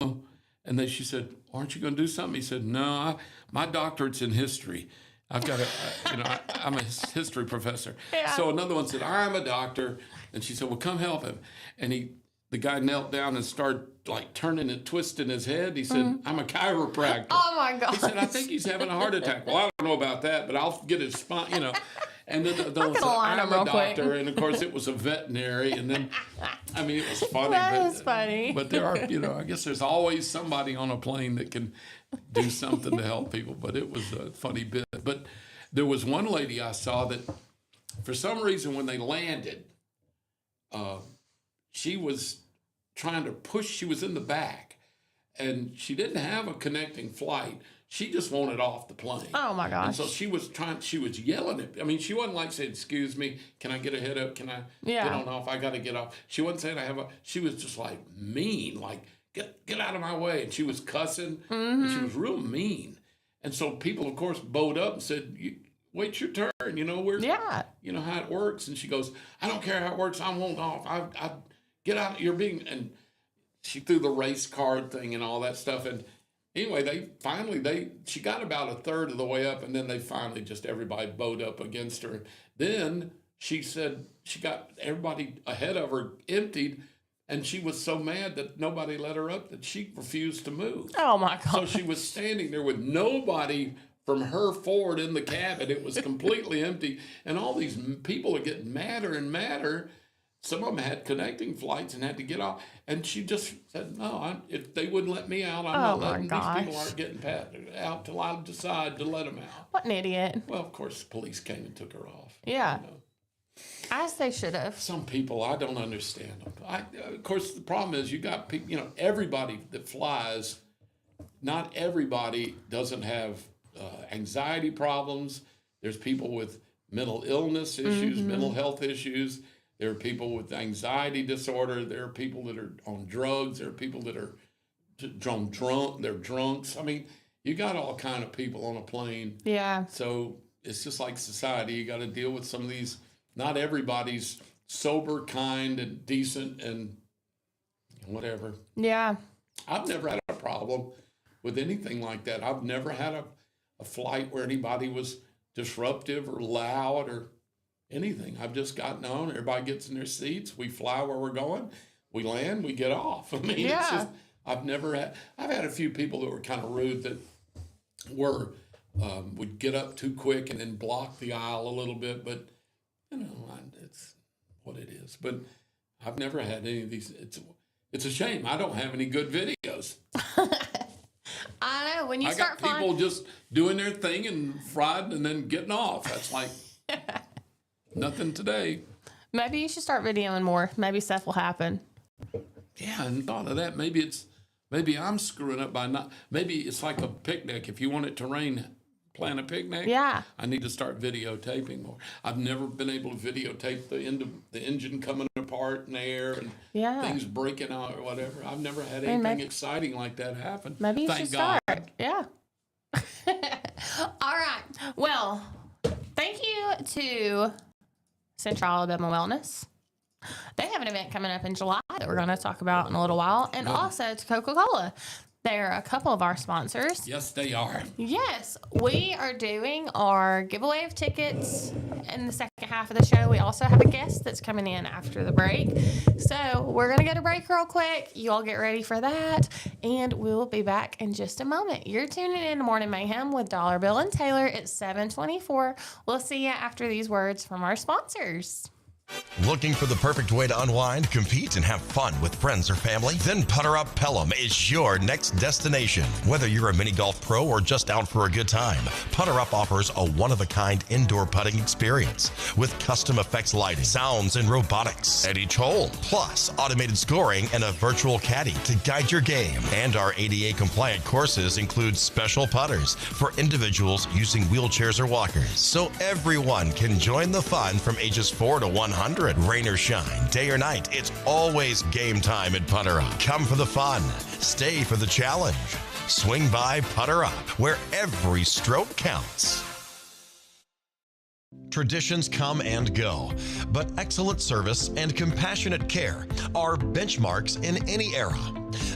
And then she said, aren't you going to do something? He said, no, my doctorate's in history. I've got I'm a history professor. Yeah. So another one said, I'm a doctor. And she said, well, come help him. And the guy knelt down and started turning and twisting his head. He said, I'm a chiropractor. Oh my God. He said, I think he's having a heart attack. Well, I don't know about that, but I'll get his spine, And then the said, I'm a doctor. Quick. And of course it was a veterinary. And then, it was funny. That is funny. But there are, I guess there's always somebody on a plane that can do something to help people. But it was a funny bit. But there was one lady I saw that for some reason when they landed, she was trying to push, she was in the back and she didn't have a connecting flight. She just wanted off the plane. Oh my gosh. And so she was yelling at, she wasn't saying, excuse me, can I get a head up? Can I get on off? I got to get off. She wasn't saying she was just mean, get out of my way. And she was cussing and she was real mean. And so people, of course, bowed up and said, wait your turn, you know how it works. And she goes, I don't care how it works, I won't off. I get out, and she threw the race card thing and all that stuff. And anyway, she got about a third of the way up, and then they finally everybody bowed up against her. Then she said she got everybody ahead of her emptied, and she was so mad that nobody let her up that she refused to move. Oh my God. So she was standing there with nobody from her forward in the cabin. It was completely empty. And all these people are getting madder and madder. Some of them had connecting flights and had to get off. And she just said, no, if they wouldn't let me out, I'm not letting these people aren't getting out till I decide to let them out. What an idiot. Well, of course, the police came and took her off. Yeah. As they should have. Some people, I don't understand them. Of course, the problem is you got people, everybody that flies, not everybody doesn't have anxiety problems. There's people with mental illness issues, mental health issues. There are people with anxiety disorder. There are people that are on drugs. There are people that are drunk. They're drunks. You got all kind of people on a plane. Yeah. So it's just like society. You got to deal with some of these. Not everybody's sober, kind, and decent, and whatever. Yeah. I've never had a problem with anything like that. I've never had a flight where anybody was disruptive or loud or anything. I've just gotten on. Everybody gets in their seats. We fly where we're going. We land. We get off. I mean, it's just I've had a few people that were kind of rude that would get up too quick and then block the aisle a little bit. But it's what it is. But I've never had any of these. It's a shame. I don't have any good videos. I know. When you I start got people just doing their thing and fried and then getting off. That's like nothing today. Maybe you should start videoing more. Maybe stuff will happen. Yeah, I hadn't thought of that. Maybe I'm screwing up by not. Maybe it's like a picnic. If you want it to rain, plan a picnic. Yeah. I need to start videotaping more. I've never been able to videotape the end of the engine coming apart in the air and things breaking out or whatever. I've never had anything exciting like that happen. Maybe you Thank should God. start. Yeah. All right. Well, thank you to Central Alabama Wellness. They have an event coming up in July that we're going to talk about in a little while. And also to Coca-Cola. They're a couple of our sponsors. Yes, they are. Yes, we are doing our giveaway of tickets in the second half of the show. We also have a guest that's coming in after the break. So we're going to go to break real quick. You all get ready for that. And we'll be back in just a moment. You're tuning in to Morning Mayhem with Dollar Bill and Taylor at 7:24. We'll see you after these words from our sponsors. Looking for the perfect way to unwind, compete, and have fun with friends or family? Then Putter Up Pelham is your next destination. Whether you're a mini golf pro or just out for a good time, Putter Up offers a one-of-a-kind indoor putting experience with custom effects lighting, sounds, and robotics at each hole, plus automated scoring and a virtual caddy to guide your game. And our ADA-compliant courses include special putters for individuals using wheelchairs or walkers, so everyone can join the fun from ages 4 to 100. Rain or shine, day or night, it's always game time at Putter Up. Come for the fun, stay for the challenge. Swing by Putter Up, where every stroke counts. Traditions come and go, but excellent service and compassionate care are benchmarks in any era.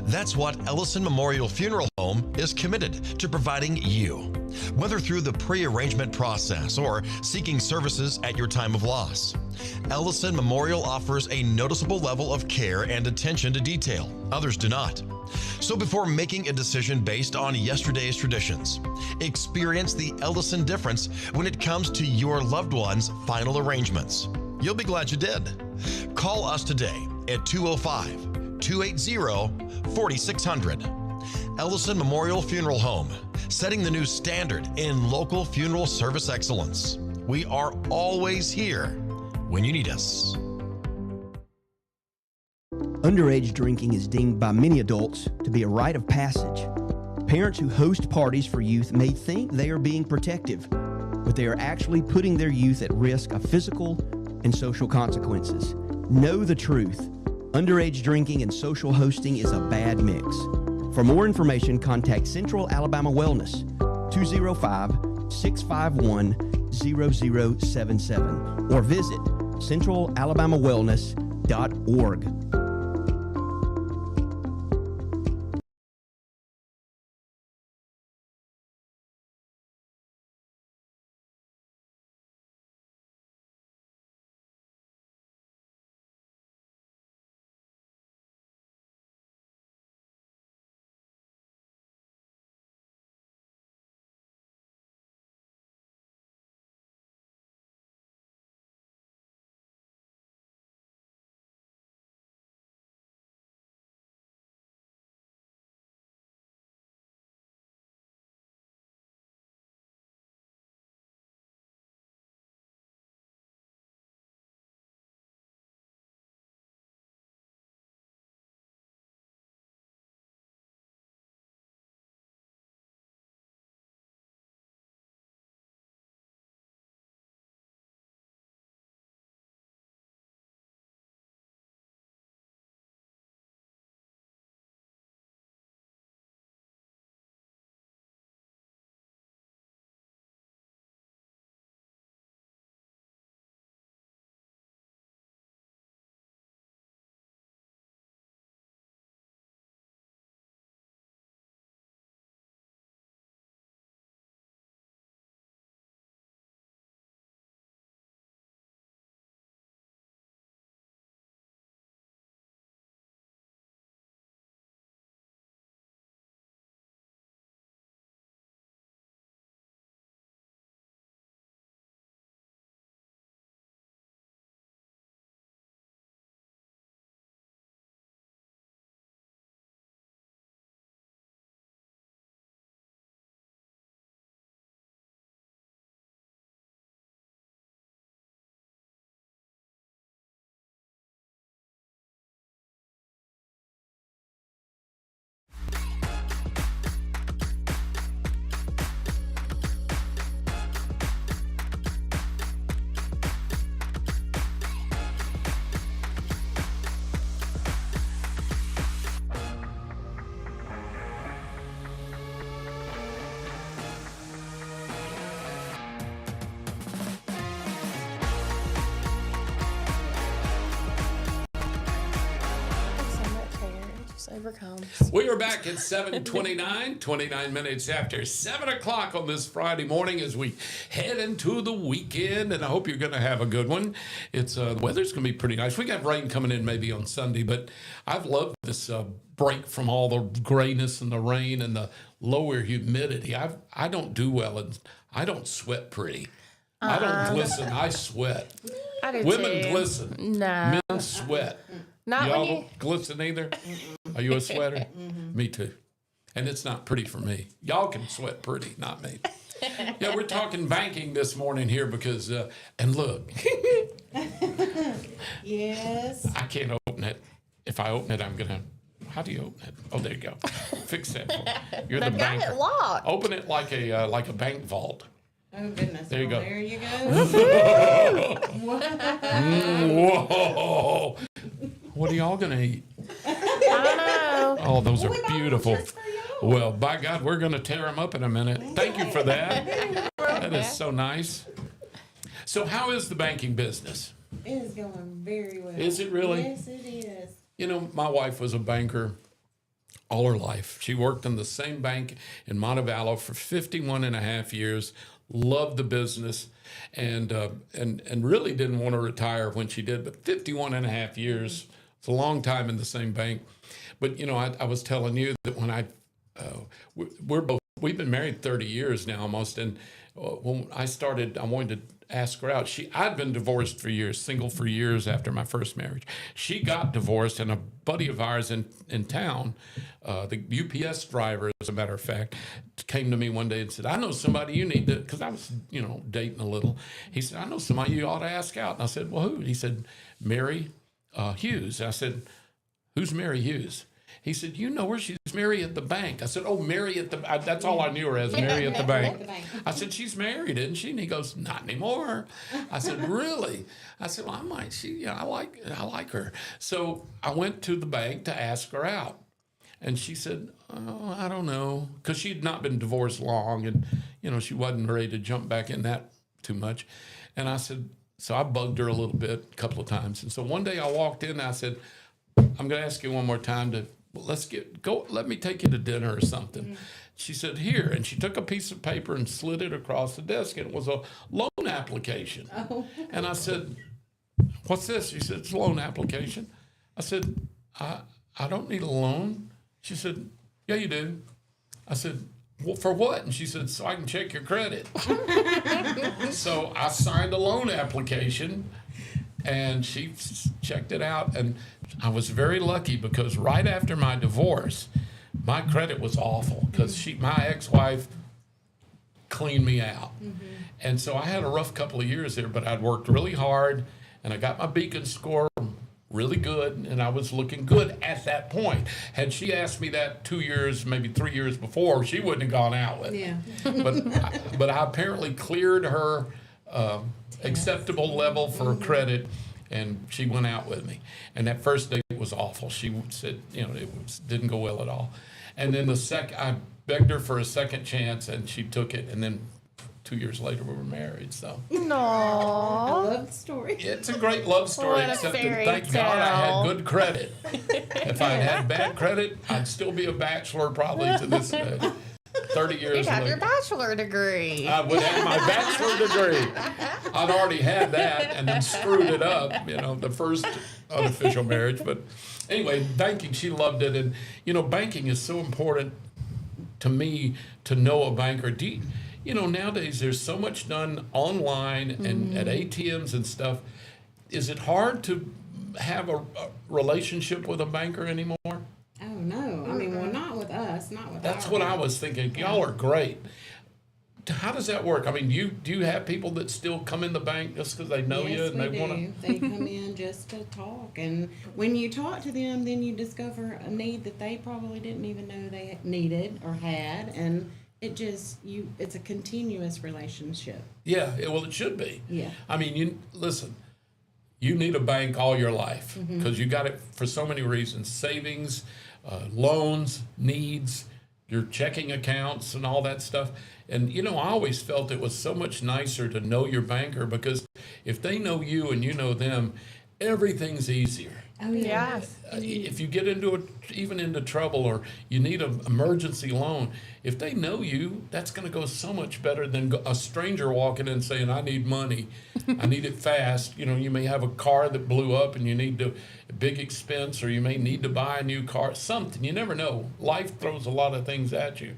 That's what Ellison Memorial Funeral Home is committed to providing you, whether through the pre-arrangement process or seeking services at your time of loss. Ellison Memorial offers a noticeable level of care and attention to detail. Others do not. So before making a decision based on yesterday's traditions, experience the Ellison difference when it comes to your loved one's final arrangements. You'll be glad you did. Call us today at 205-280-4600. Ellison Memorial Funeral Home, setting the new standard in local funeral service excellence. We are always here when you need us. Underage drinking is deemed by many adults to be a rite of passage. Parents who host parties for youth may think they are being protective, but they are actually putting their youth at risk of physical and social consequences. Know the truth. Underage drinking and social hosting is a bad mix. For more information, contact Central Alabama Wellness, 205-651-0077, or visit centralalabamawellness.org. Yes, overcomes. We are back at 7:29, 29 minutes after 7 o'clock on this Friday morning as we head into the weekend, and I hope you're going to have a good one. It's the weather's going to be pretty nice. We got rain coming in maybe on Sunday, but I've loved this break from all the grayness and the rain and the lower humidity. I don't do well, and I don't sweat pretty. I don't glisten. I sweat. I do Women too. glisten. No. Men sweat. Not Y'all when you... don't glisten either? Are you a sweater? Me too. And it's not pretty for me. Y'all can sweat pretty, not me. Yeah, we're talking banking this morning here because, and look. Yes. I can't open it. If I open it, I'm going to, how do you open it? Oh, there you go. Fix that. You're the They've got banker. it locked. Open it like a bank vault. Oh, goodness. There you go. There you go. Whoa. What are y'all going to eat? I don't know. Oh, those are We bought them beautiful. just for y'all. Well, by God, we're going to tear them up in a minute. Thank you for that. That is so nice. So how is the banking business? It is going very well. Is it really? Yes, it is. You know, my wife was a banker all her life. She worked in the same bank in Montevallo for 51 and a half years, loved the business, and really didn't want to retire when she did. But 51 and a half years, it's a long time in the same bank. But, you know, I was telling you that when we've been married 30 years now almost, and when I started, I wanted to ask her out. I'd been divorced for years, single for years after my first marriage. She got divorced, and a buddy of ours in town, the UPS driver, as a matter of fact, came to me one day and said, I know somebody you need to, because I was, you know, dating a little. He said, I know somebody you ought to ask out. And I said, well, who? He said, Mary Hughes. I said, who's Mary Hughes? He said, you know her, she's Mary at the bank. I said, oh, Mary at the, that's all I knew her as, Mary at the bank. I said, she's married, isn't she? And he goes, not anymore. I said, really? I said, well, I might, I like her. So I went to the bank to ask her out. And she said, oh, I don't know. Because she had not been divorced long, and, you know, she wasn't ready to jump back in that too much. And I said, so I bugged her a little bit, a couple of times. And so one day I walked in and I said, I'm going to ask you one more time to, let me take you to dinner or something. Mm-hmm. She said, here. And she took a piece of paper and slid it across the desk, and it was a loan application. Oh. And I said, what's this? She said, it's a loan application. I said, I don't need a loan. She said, yeah, you do. I said, well, for what? And she said, so I can check your credit. So I signed a loan application, and she checked it out. And I was very lucky because right after my divorce, my credit was awful because my ex-wife cleaned me out. Mm-hmm. And so I had a rough couple of years there, but I'd worked really hard, and I got my Beacon score really good, and I was looking good at that point. Had she asked me that 2 years, maybe 3 years before, she wouldn't have gone out with it. Yeah. But I apparently cleared her acceptable level for credit, and she went out with me. And that first date was awful. She said, you know, didn't go well at all. And then I begged her for a second chance, and she took it, and then 2 years later, we were married. So, no, I love the story. It's a great love story, What a except that fairy thank God I tale. had good credit. If I had bad credit, I'd still be a bachelor probably to this day. 30 years you'd have later. your bachelor degree. I would have my bachelor degree. I'd already had that and then screwed it up, you know, the first unofficial marriage. But anyway, banking, she loved it. And, you know, banking is so important to me to know a banker. You know, nowadays there's so much done online and at ATMs and stuff. Is it hard to have a relationship with a banker anymore? Oh, no. I mean, well, not with us, not with That's our what bank. I was thinking. Y'all are great. How does that work? I mean, do you have people that still come in the bank just because they know you and Yes, they we want do. to? They come in just to talk, and when you talk to them, then you discover a need that they probably didn't even know they needed or had, and it just it's a continuous relationship. Yeah, well, it should be. Yeah. I mean, listen, you need a bank all your life because you got it for so many reasons: savings, loans, needs, your checking accounts, and all that stuff. And, you know, I always felt it was so much nicer to know your banker because if they know you and you know them, everything's easier. Oh, yeah. Yes. If you get even into trouble, or you need an emergency loan, if they know you, that's going to go so much better than a stranger walking in saying, "I need money, I need it fast." You may have a car that blew up and you need a big expense, or you may need to buy a new car, something. You never know. Life throws a lot of things at you.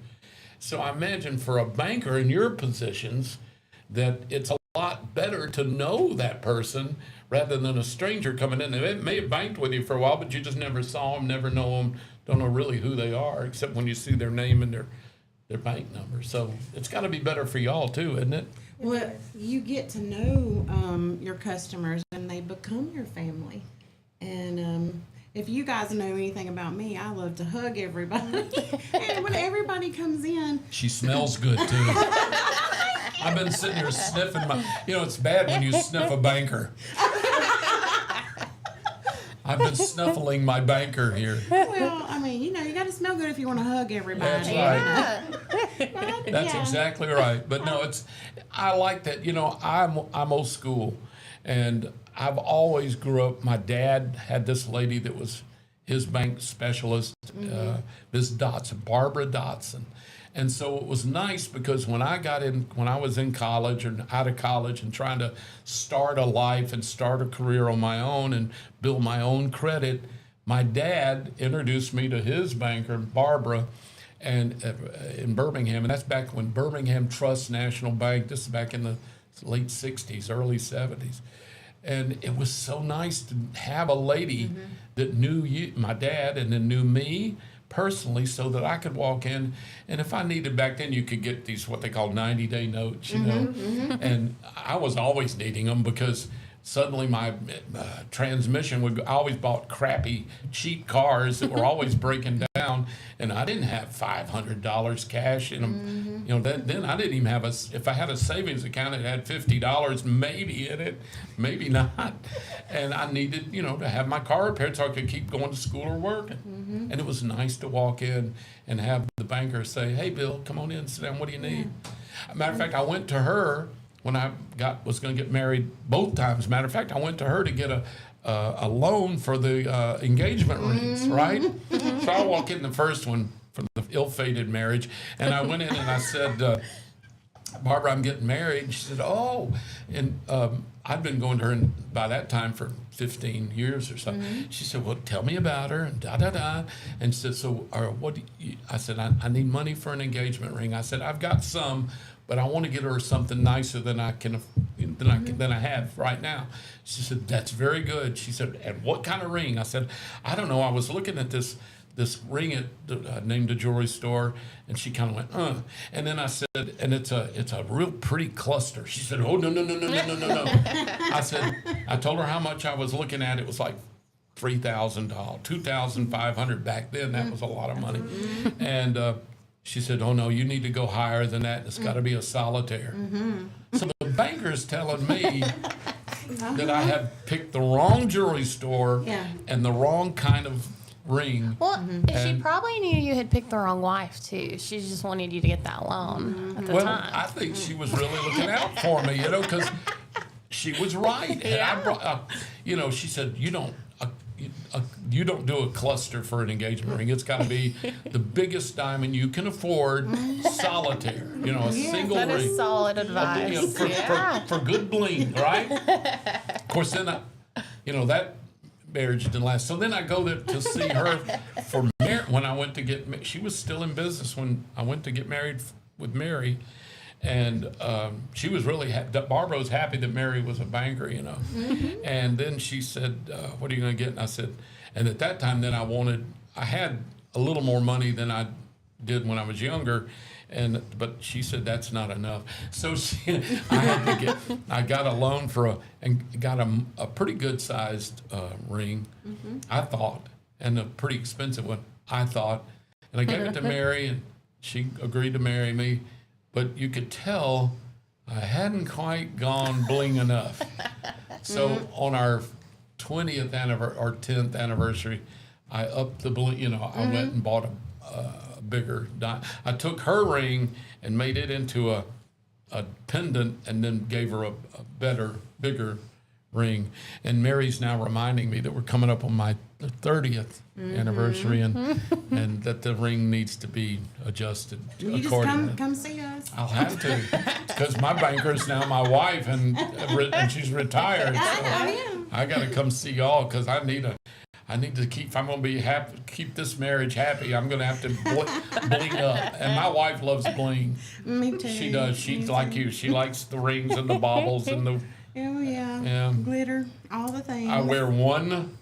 So I imagine for a banker in your positions that it's a lot better to know that person rather than a stranger coming in. They may have banked with you for a while, but you just never saw them, never know them, don't know really who they are, except when you see their name and their bank number. So it's got to be better for y'all too, isn't it? Well, you get to know your customers, and they become your family. And if you guys know anything about me, I love to hug everybody. And when everybody comes in, She smells good too. I've been sitting here sniffing it's bad when you sniff a banker. I've been snuffling my banker here. well, I mean, you got to smell good if you want to hug everybody. That's right. Right? That's Yeah. exactly right. But no, I like that. I'm old school, and I've always grew up. My dad had this lady that was his bank specialist, Ms. Dotson, Barbara Dotson. And so it was nice because when I was in college or out of college and trying to start a life and start a career on my own and build my own credit, my dad introduced me to his banker, Barbara, and in Birmingham. And that's back when Birmingham Trust National Bank, this is back in the late 60s, early 70s. And it was so nice to have a lady that knew my dad, and then knew me personally, so that I could walk in, and if I needed, back then you could get these what they call 90-day notes, and I was always needing them because suddenly my transmission I always bought crappy, cheap cars that were always breaking down, and I didn't have $500 cash in them. Then I didn't even have if I had a savings account, it had $50 maybe in it, maybe not, and I needed, to have my car repaired so I could keep going to school or working. And it was nice to walk in and have the banker say, "Hey, Bill, come on in, sit down. What do you need?" Matter of fact, I went to her when I was going to get married both times. Matter of fact, I went to her to get a loan for the engagement rings, right? So I walk in the first one for the ill-fated marriage, and I went in and I said, "Barbara, I'm getting married." And she said, "Oh," and I'd been going to her by that time for 15 years or so. She said, "Well, tell me about her," and da-da-da. And she said, "So, what do you," I said, I need money for an engagement ring. I said, "I've got some, but I want to get her something nicer than I have right now." She said, "That's very good." She said, "And what kind of ring?" I said, "I don't know. I was looking at this ring at named a jewelry store," and she kind of went, and then I said, "And it's a real pretty cluster." She said, "Oh, no. I told her how much I was looking at. It was like $3,000, $2,500 back then. That was a lot of money. And she said, "Oh no, you need to go higher than that. It's got to be a solitaire." So the banker's telling me that I have picked the wrong jewelry store and the wrong kind of ring. Well, she probably knew you had picked the wrong wife too. She just wanted you to get that loan at the time. I think she was really looking out for me, because she was right. And I brought, she said, you don't do a cluster for an engagement ring. It's got to be the biggest diamond you can afford, solitaire. A single that ring. is solid advice. For good bling, right? Of course, then that marriage didn't last. So then I go there to see her for when I went to get. She was still in business when I went to get married with Mary. And she was really Barbara was happy that Mary was a banker, And then she said, "What are you going to get?" And I said, and at that time, then I had a little more money than I did when I was younger, but she said that's not enough. So I got a loan and got a pretty good sized ring, I thought, and a pretty expensive one, I thought, and I gave it to Mary, and she agreed to marry me. But you could tell I hadn't quite gone bling enough. So on our 20th anniversary or 10th anniversary, I upped the bling. I went and bought a bigger diamond. I took her ring and made it into a pendant, and then gave her a better, bigger ring. And Mary's now reminding me that we're coming up on my 30th anniversary, and that the ring needs to be adjusted You just accordingly. come see us. I'll have to, because my banker is now my wife, and she's retired. So I got to come see y'all, because I need to keep. If I'm going to be happy, keep this marriage happy, I'm going to have to bling up. And my wife loves bling. Me too. She does. She's like you. She likes the rings and the baubles and the. Oh yeah. Yeah. Glitter, all the things. I wear one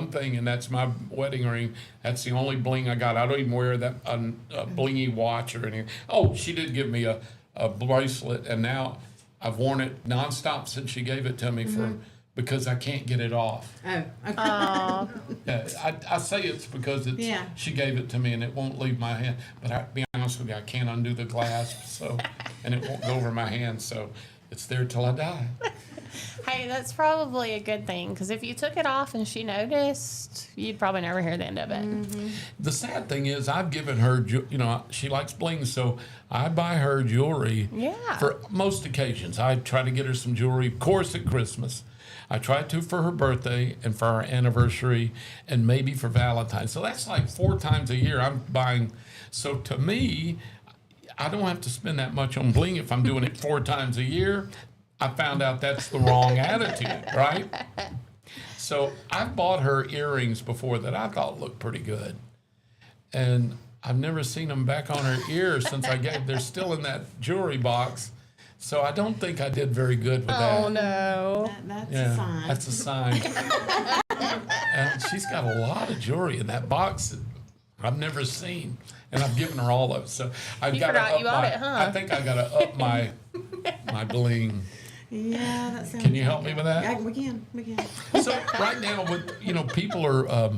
thing, and that's my wedding ring. That's the only bling I got. I don't even wear that a blingy watch or anything. Oh, she did give me a bracelet, and now I've worn it nonstop since she gave it to me because I can't get it off. Oh. Okay. Yeah, I say it's because she gave it to me and it won't leave my hand. But to be honest with you, I can't undo the clasp, and it won't go over my hand, so it's there till I die. Hey, that's probably a good thing, because if you took it off and she noticed, you'd probably never hear the end of it. The sad thing is, I've given her, she likes bling, so I buy her jewelry for most occasions. I try to get her some jewelry, of course, at Christmas. I try to for her birthday and for our anniversary and maybe for Valentine's. So that's like 4 times a year I'm buying. So to me, I don't have to spend that much on bling if I'm doing it 4 times a year. I found out that's the wrong attitude, right? So I've bought her earrings before that I thought looked pretty good. And I've never seen them back on her ears since they're still in that jewelry box. So I don't think I did very good with that. Oh, no. That's a sign. That's a sign. And she's got a lot of jewelry in that box that I've never seen. And I've given her all of it. So I've got to forgot you bought it, huh? I think I got to up my bling. Yeah, that sounds. Can you help me with that? Yeah, we can. So right now, with people are,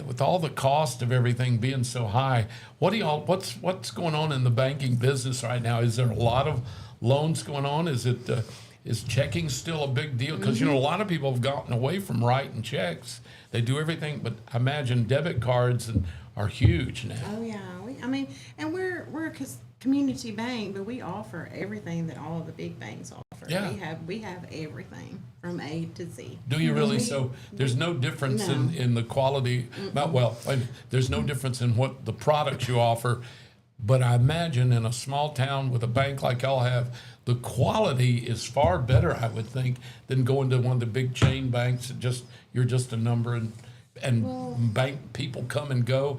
with all the cost of everything being so high, what's going on in the banking business right now? Is there a lot of loans going on? Is checking still a big deal? Because a lot of people have gotten away from writing checks. They do everything, but I imagine debit cards are huge now. Oh yeah, and we're a community bank, but we offer everything that all of the big banks offer. Yeah. We have everything from A to Z. Do you really? So there's no difference in the quality. There's no difference in what the products you offer, but I imagine in a small town with a bank like y'all have, the quality is far better, I would think, than going to one of the big chain banks. You're just a number, and bank people come and go.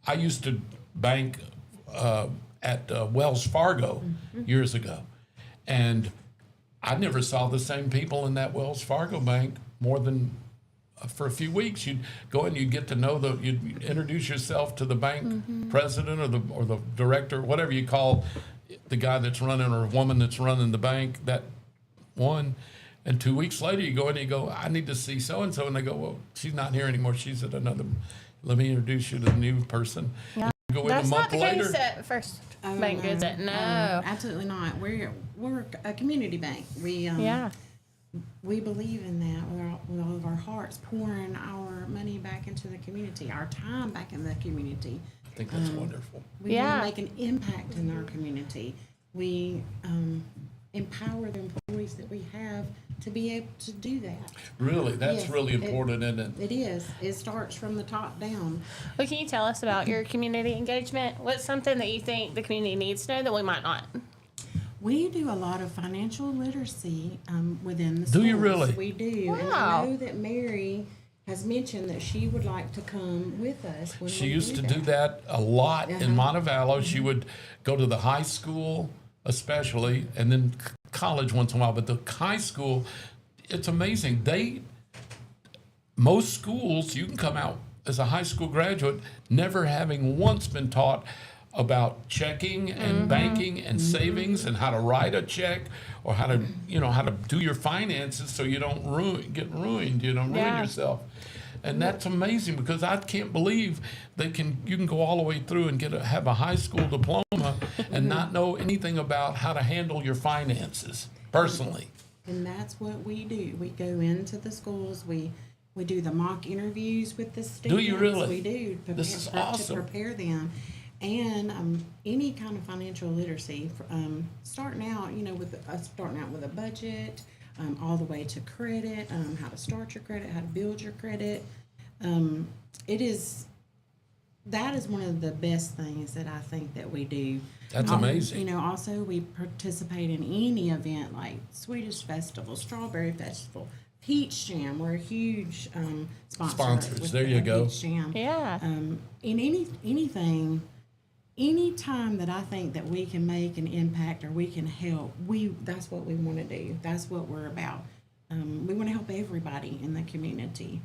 I used to bank at Wells Fargo years ago, and I never saw the same people in that Wells Fargo bank more than for a few weeks. You'd go and you'd get to know you'd introduce yourself to the bank president or the director, whatever you call the guy that's running or woman that's running the bank, that one. And 2 weeks later, you go in and you go, I need to see so-and-so. And they go, well, she's not here anymore. She's at another, let me introduce you to the new person. Yeah. Go in That's a month not the later. case at First Bank, is it? No. Absolutely not. We're a community bank. We believe in that with all of our hearts, pouring our money back into the community, our time back in the community. I think that's wonderful. We want to make an impact in our community. We empower the employees that we have to be able to do that. Really, that's Yes, really important, isn't it? It is. It starts from the top down. Well, can you tell us about your community engagement? What's something that you think the community needs to know that we might not? We do a lot of financial literacy within the schools. Do you really? We do. And Wow. I know that Mary has mentioned that she would like to come with us. When She we used to do that a lot in Montevallo. She would go to the high school, especially, and then college once in a while. But the high school, it's amazing. Most schools, you can come out as a high school graduate never having once been taught about checking and banking and savings and how to write a check or how to do your finances so you don't get ruined, ruin yourself. And that's amazing, because I can't believe you can go all the way through and have a high school diploma and not know anything about how to handle your finances personally. And that's what we do. We go into the schools. We do the mock interviews with the students. Do you really? We do. This is awesome. To prepare them. And any kind of financial literacy, starting out with a budget, all the way to credit, how to start your credit, how to build your credit. That is one of the best things that I think that we do. That's amazing. You know, also we participate in any event like Swedish Festival, Strawberry Festival, Peach Jam. We're a huge sponsors. With There you go. Peach Jam. Yeah. In anything, any time that I think that we can make an impact or we can help, that's what we want to do. That's what we're about. We want to help everybody in the community.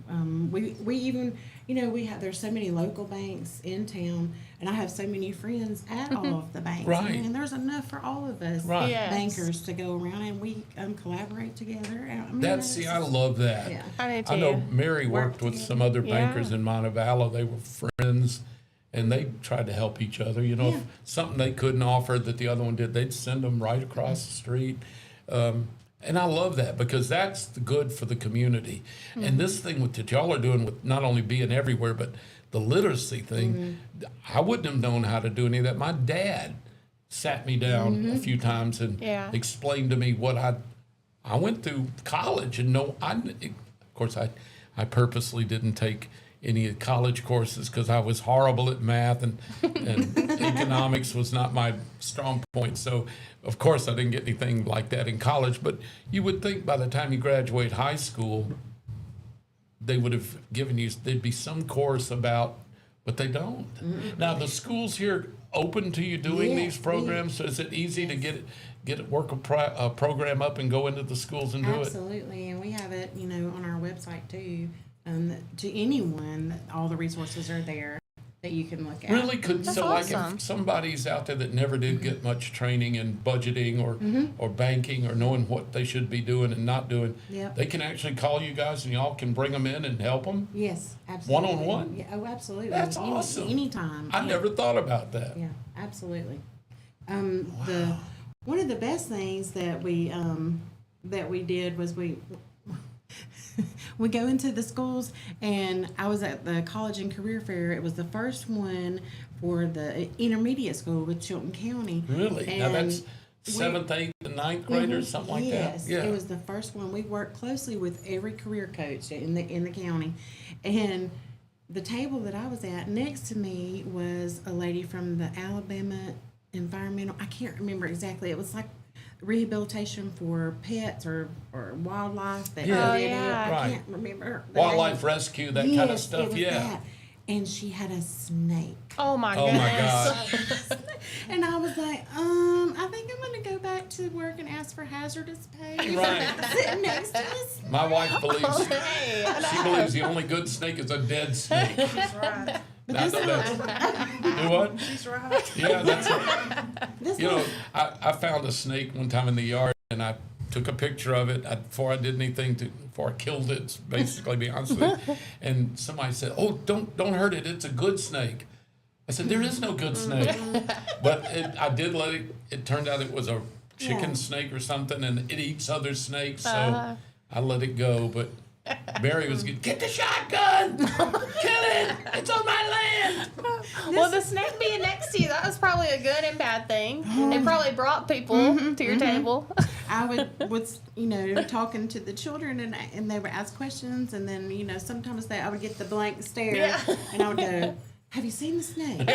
We even, you know, there's so many local banks in town, and I have so many friends at all of the banks. Right. And there's enough for all of us Right. Yes. bankers to go around, and we collaborate together. I mean, I love that. Yeah. I do I know too. Mary worked with some other bankers Yeah. in Montevallo. They were friends, and they tried to help each other. You know, Yeah. if something they couldn't offer that the other one did, they'd send them right across the street. And I love that because that's good for the community. And this thing that y'all are doing with not only being everywhere, but the literacy thing, I wouldn't have known how to do any of that. My dad sat me down a few times and Yeah. explained to me what I went through college and of course I purposely didn't take any college courses because I was horrible at math and economics was not my strong point. So, of course, I didn't get anything like that in college. But you would think by the time you graduate high school, they would have given you, there'd be some course about, but they don't. Now, the schools here open to you doing Yes, these programs? So is it easy to work a program up and go into the schools and do it? Absolutely, and we have it, you know, on our website too. To anyone, all the resources are there that you can look at. Really could That's so like awesome. if somebody's out there that never did get much training in budgeting or banking or knowing what they should be doing and not doing, Yep. they can actually call you guys and y'all can bring them in and help them. Yes, absolutely. One-on-one? Yeah, oh, absolutely. That's awesome. Anytime. I Yeah. never thought about that. Yeah, absolutely. One of the best things that we did was we go into the schools, and I was at the college and career fair. It was the first one for the intermediate school with Chilton County. Really? Now And that's we- 7th, 8th, and 9th graders, something like yes, that. Yeah. it was the first one. We worked closely with every career coach in the county, and the table that I was at next to me was a lady from the Alabama Environmental. I can't remember exactly. It was like rehabilitation for pets or wildlife. That Yeah. they did. yeah. I Right. can't remember the Wildlife name. rescue, that kind of Yes, it stuff. was Yeah. that. And she had a snake. Oh my Oh my goodness. God. And I was like, I think I'm going to go back to work and ask for hazardous pay. Right. Sitting next to us. My wife believes Hey, she believes the only good snake is a dead snake. She's right. Now, do what? She's right. Yeah, that's right. This You know, was- I found a snake one time in the yard, and I took a picture of it before I did anything before I killed it. Basically, be honest with you. And somebody said, "Oh, don't hurt it. It's a good snake." I said, "There is no good snake," but I did let it. It turned out it was a chicken Yeah. snake or something, and it eats other snakes, so I let it go. But Barry was get the shotgun, kill it. It's on my land. Well, the snake being next to you, that was probably a good and bad thing. It probably brought people to your table. I was, you know, talking to the children, and they would ask questions, and then, you know, sometimes I would get the blank stare, Yeah. and I would go, "Have you seen the snake?"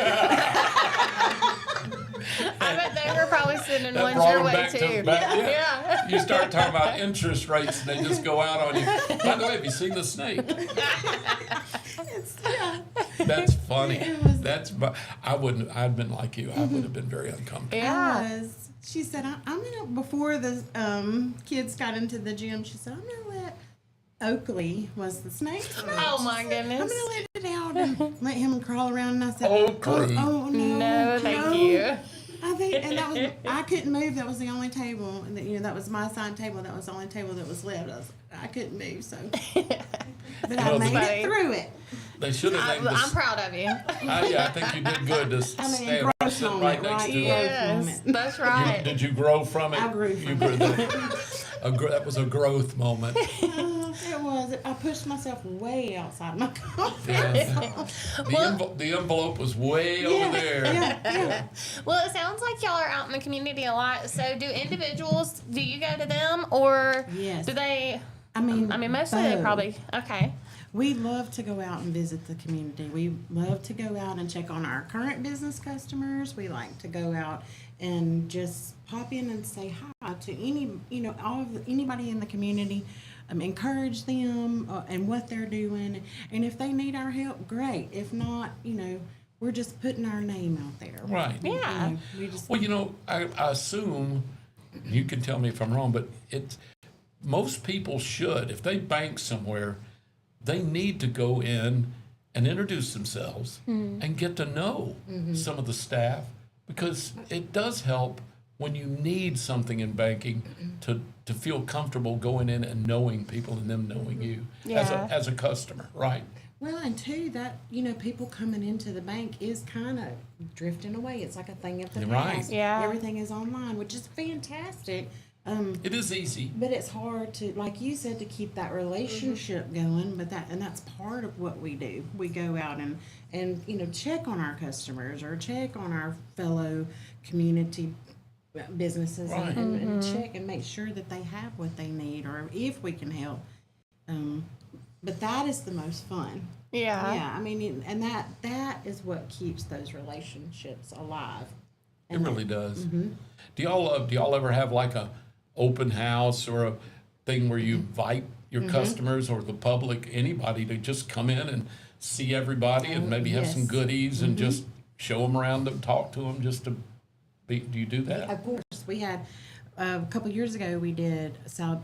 I bet they were probably sending That ones brought your them way back too. to back. Yeah. Yeah. You start talking about interest rates, and they just go out on you. By the way, have you seen the snake? Yeah. That's funny. It was- I'd been like you. I would have been very uncomfortable. Yeah. She said, I'm gonna, before the kids got into the gym, she said, I'm gonna let Oakley, was the snake's name. Oh my I'm goodness. gonna let it out and let him crawl around. And I said, Oakley. Oh no, No, thank you. I think, and that was, I couldn't move. That was the only table, and you know, that was my assigned table. That was the only table that was left. I couldn't move, so. But I know, made funny. it through it. They should have named I'm this. proud of you. Yeah, I think you did good to I mean, stand right, growth sit right moment, next right? to Yeah. her. Yes, moment. that's right. Did you grow from it? I grew You from grew that was a growth moment. It was. I pushed myself way outside my comfort Yeah. zone. The envelope was way over there. Yeah. Well, it sounds like y'all are out in the community a lot. So, do individuals, do you go to them, or Yes. do they? I mean, Mostly they both. probably. Okay. We love to go out and visit the community. We love to go out and check on our current business customers. We like to go out and just pop in and say hi to anybody in the community, encourage them and what they're doing. And if they need our help, great. If not, we're just putting our name out there. Right. Yeah. We just Well, I assume, you can tell me if I'm wrong, but most people should, if they bank somewhere, they need to go in and introduce themselves and get to know some of the staff, because it does help when you need something in banking to feel comfortable going in and knowing people and them knowing you Yeah. as a customer, right? Well, and two, that, people coming into the bank is kind of drifting away. It's like a thing of the Right. past. Yeah. Everything is online, which is fantastic. It is easy. But it's hard to, like you said, to keep that relationship going. But that's part of what we do. We go out and check on our customers or check on our fellow community businesses Right. and check and make sure that they have what they need or if we can help. But that is the most fun. Yeah. Yeah, I mean, and that is what keeps those relationships alive. It really does. Do y'all ever have like a open house or a thing where you invite your customers or the public, anybody, to just come in and see everybody and maybe have some yes. goodies and just show them around and talk to them just to be? Do you do that? Of course, we had a couple years ago. We did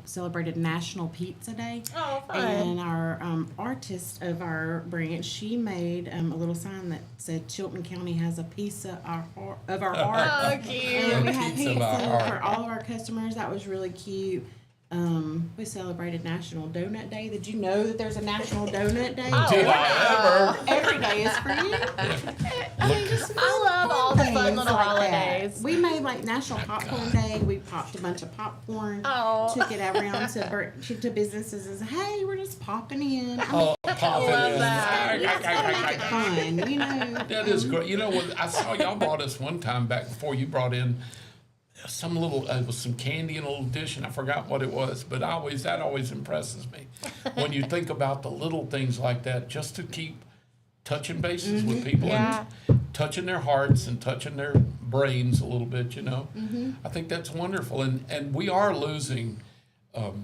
celebrated National Pizza Day. Oh, fun. And our artist of our branch, she made a little sign that said Chilton County has a piece of our art. Oh, cute. And we had Piece of our pizza art. for all of our customers. That was really cute. We celebrated National Donut Day. Did you know that there's a National Donut Day? Oh, Did wow. I ever? Every day is for you. I love all the fun Things little like that. holidays. We made like National Popcorn Day. We popped a bunch of popcorn. Oh. Took it around to businesses and said, "Hey, we're just popping in." I mean, Oh, pop it love in. that. let's gotta make it fun, That is great. You know what? I saw y'all brought us one time back before you brought in some little, it was some candy in a little dish, and I forgot what it was. But that always impresses me when you think about the little things like that, just to keep touching bases with people Yeah. and touching their hearts and touching their brains a little bit. I think that's wonderful, and we are losing,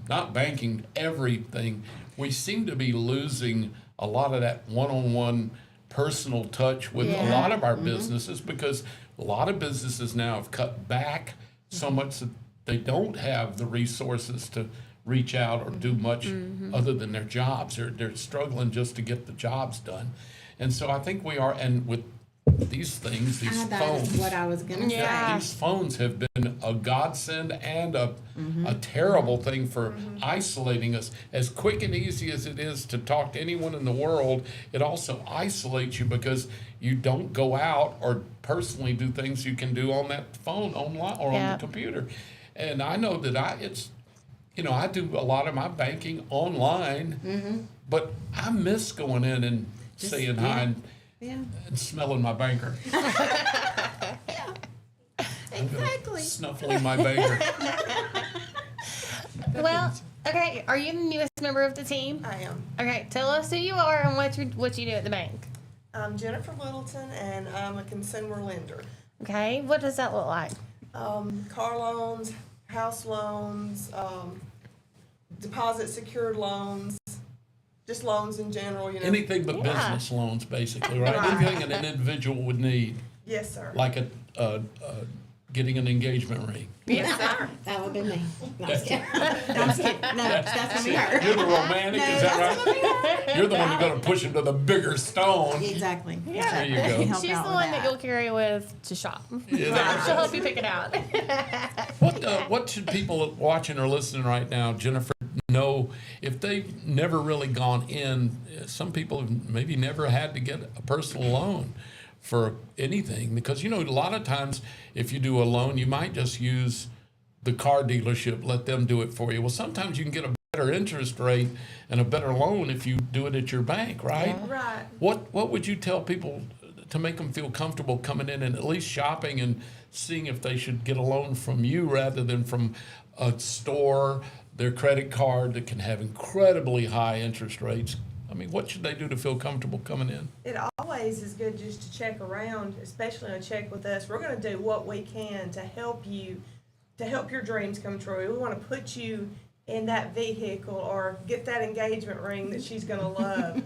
not banking everything. We seem to be losing a lot of that one-on-one personal touch with a lot of our businesses, because a lot of businesses now have cut back so much that they don't have the resources to reach out or do much other than their jobs. They're struggling just to get the jobs done. And so I think we are, and with these things, these that phones. is what I was gonna Yeah. say. These phones have been a godsend and a terrible thing for isolating us. As quick and easy as it is to talk to anyone in the world, it also isolates you because you don't go out or personally do things you can do on that phone online or on Yeah. the computer. And I know that I do a lot of my banking online, but I miss going in and saying hi and Yeah, smelling my banker. exactly. Snuffling my banker. Well, okay. Are you the newest member of the team? I am. Okay, tell us who you are and what you do at the bank. I'm Jennifer Littleton, and I'm a consumer lender. Okay, what does that look like? Car loans, house loans, deposit secured loans, just loans in general. Anything but Yeah. business loans, basically, right? Right. Anything an individual would need, Yes, sir. like getting an engagement ring. Yes, sir. That would be me. No, I'm just kidding. No, I'm just kidding. No, that's gonna be her. You're the romantic, No, is that's that gonna be right? her. You're the one who's going to push him to the bigger stone. Exactly. Yeah. There you go. Help She's out the with one that you'll carry with to shop. Yeah, She'll help you pick it out. What should people watching or listening right now, Jennifer, know if they've never really gone in? Some people have maybe never had to get a personal loan for anything, because a lot of times if you do a loan, you might just use the car dealership, let them do it for you. Well, sometimes you can get a better interest rate and a better loan if you do it at your bank, right? Yeah. Right. What would you tell people to make them feel comfortable coming in and at least shopping and seeing if they should get a loan from you rather than from a store, their credit card that can have incredibly high interest rates? I mean, what should they do to feel comfortable coming in? It always is good just to check around, especially to check with us. We're going to do what we can to help you, to help your dreams come true. We want to put you in that vehicle or get that engagement ring that she's going to love.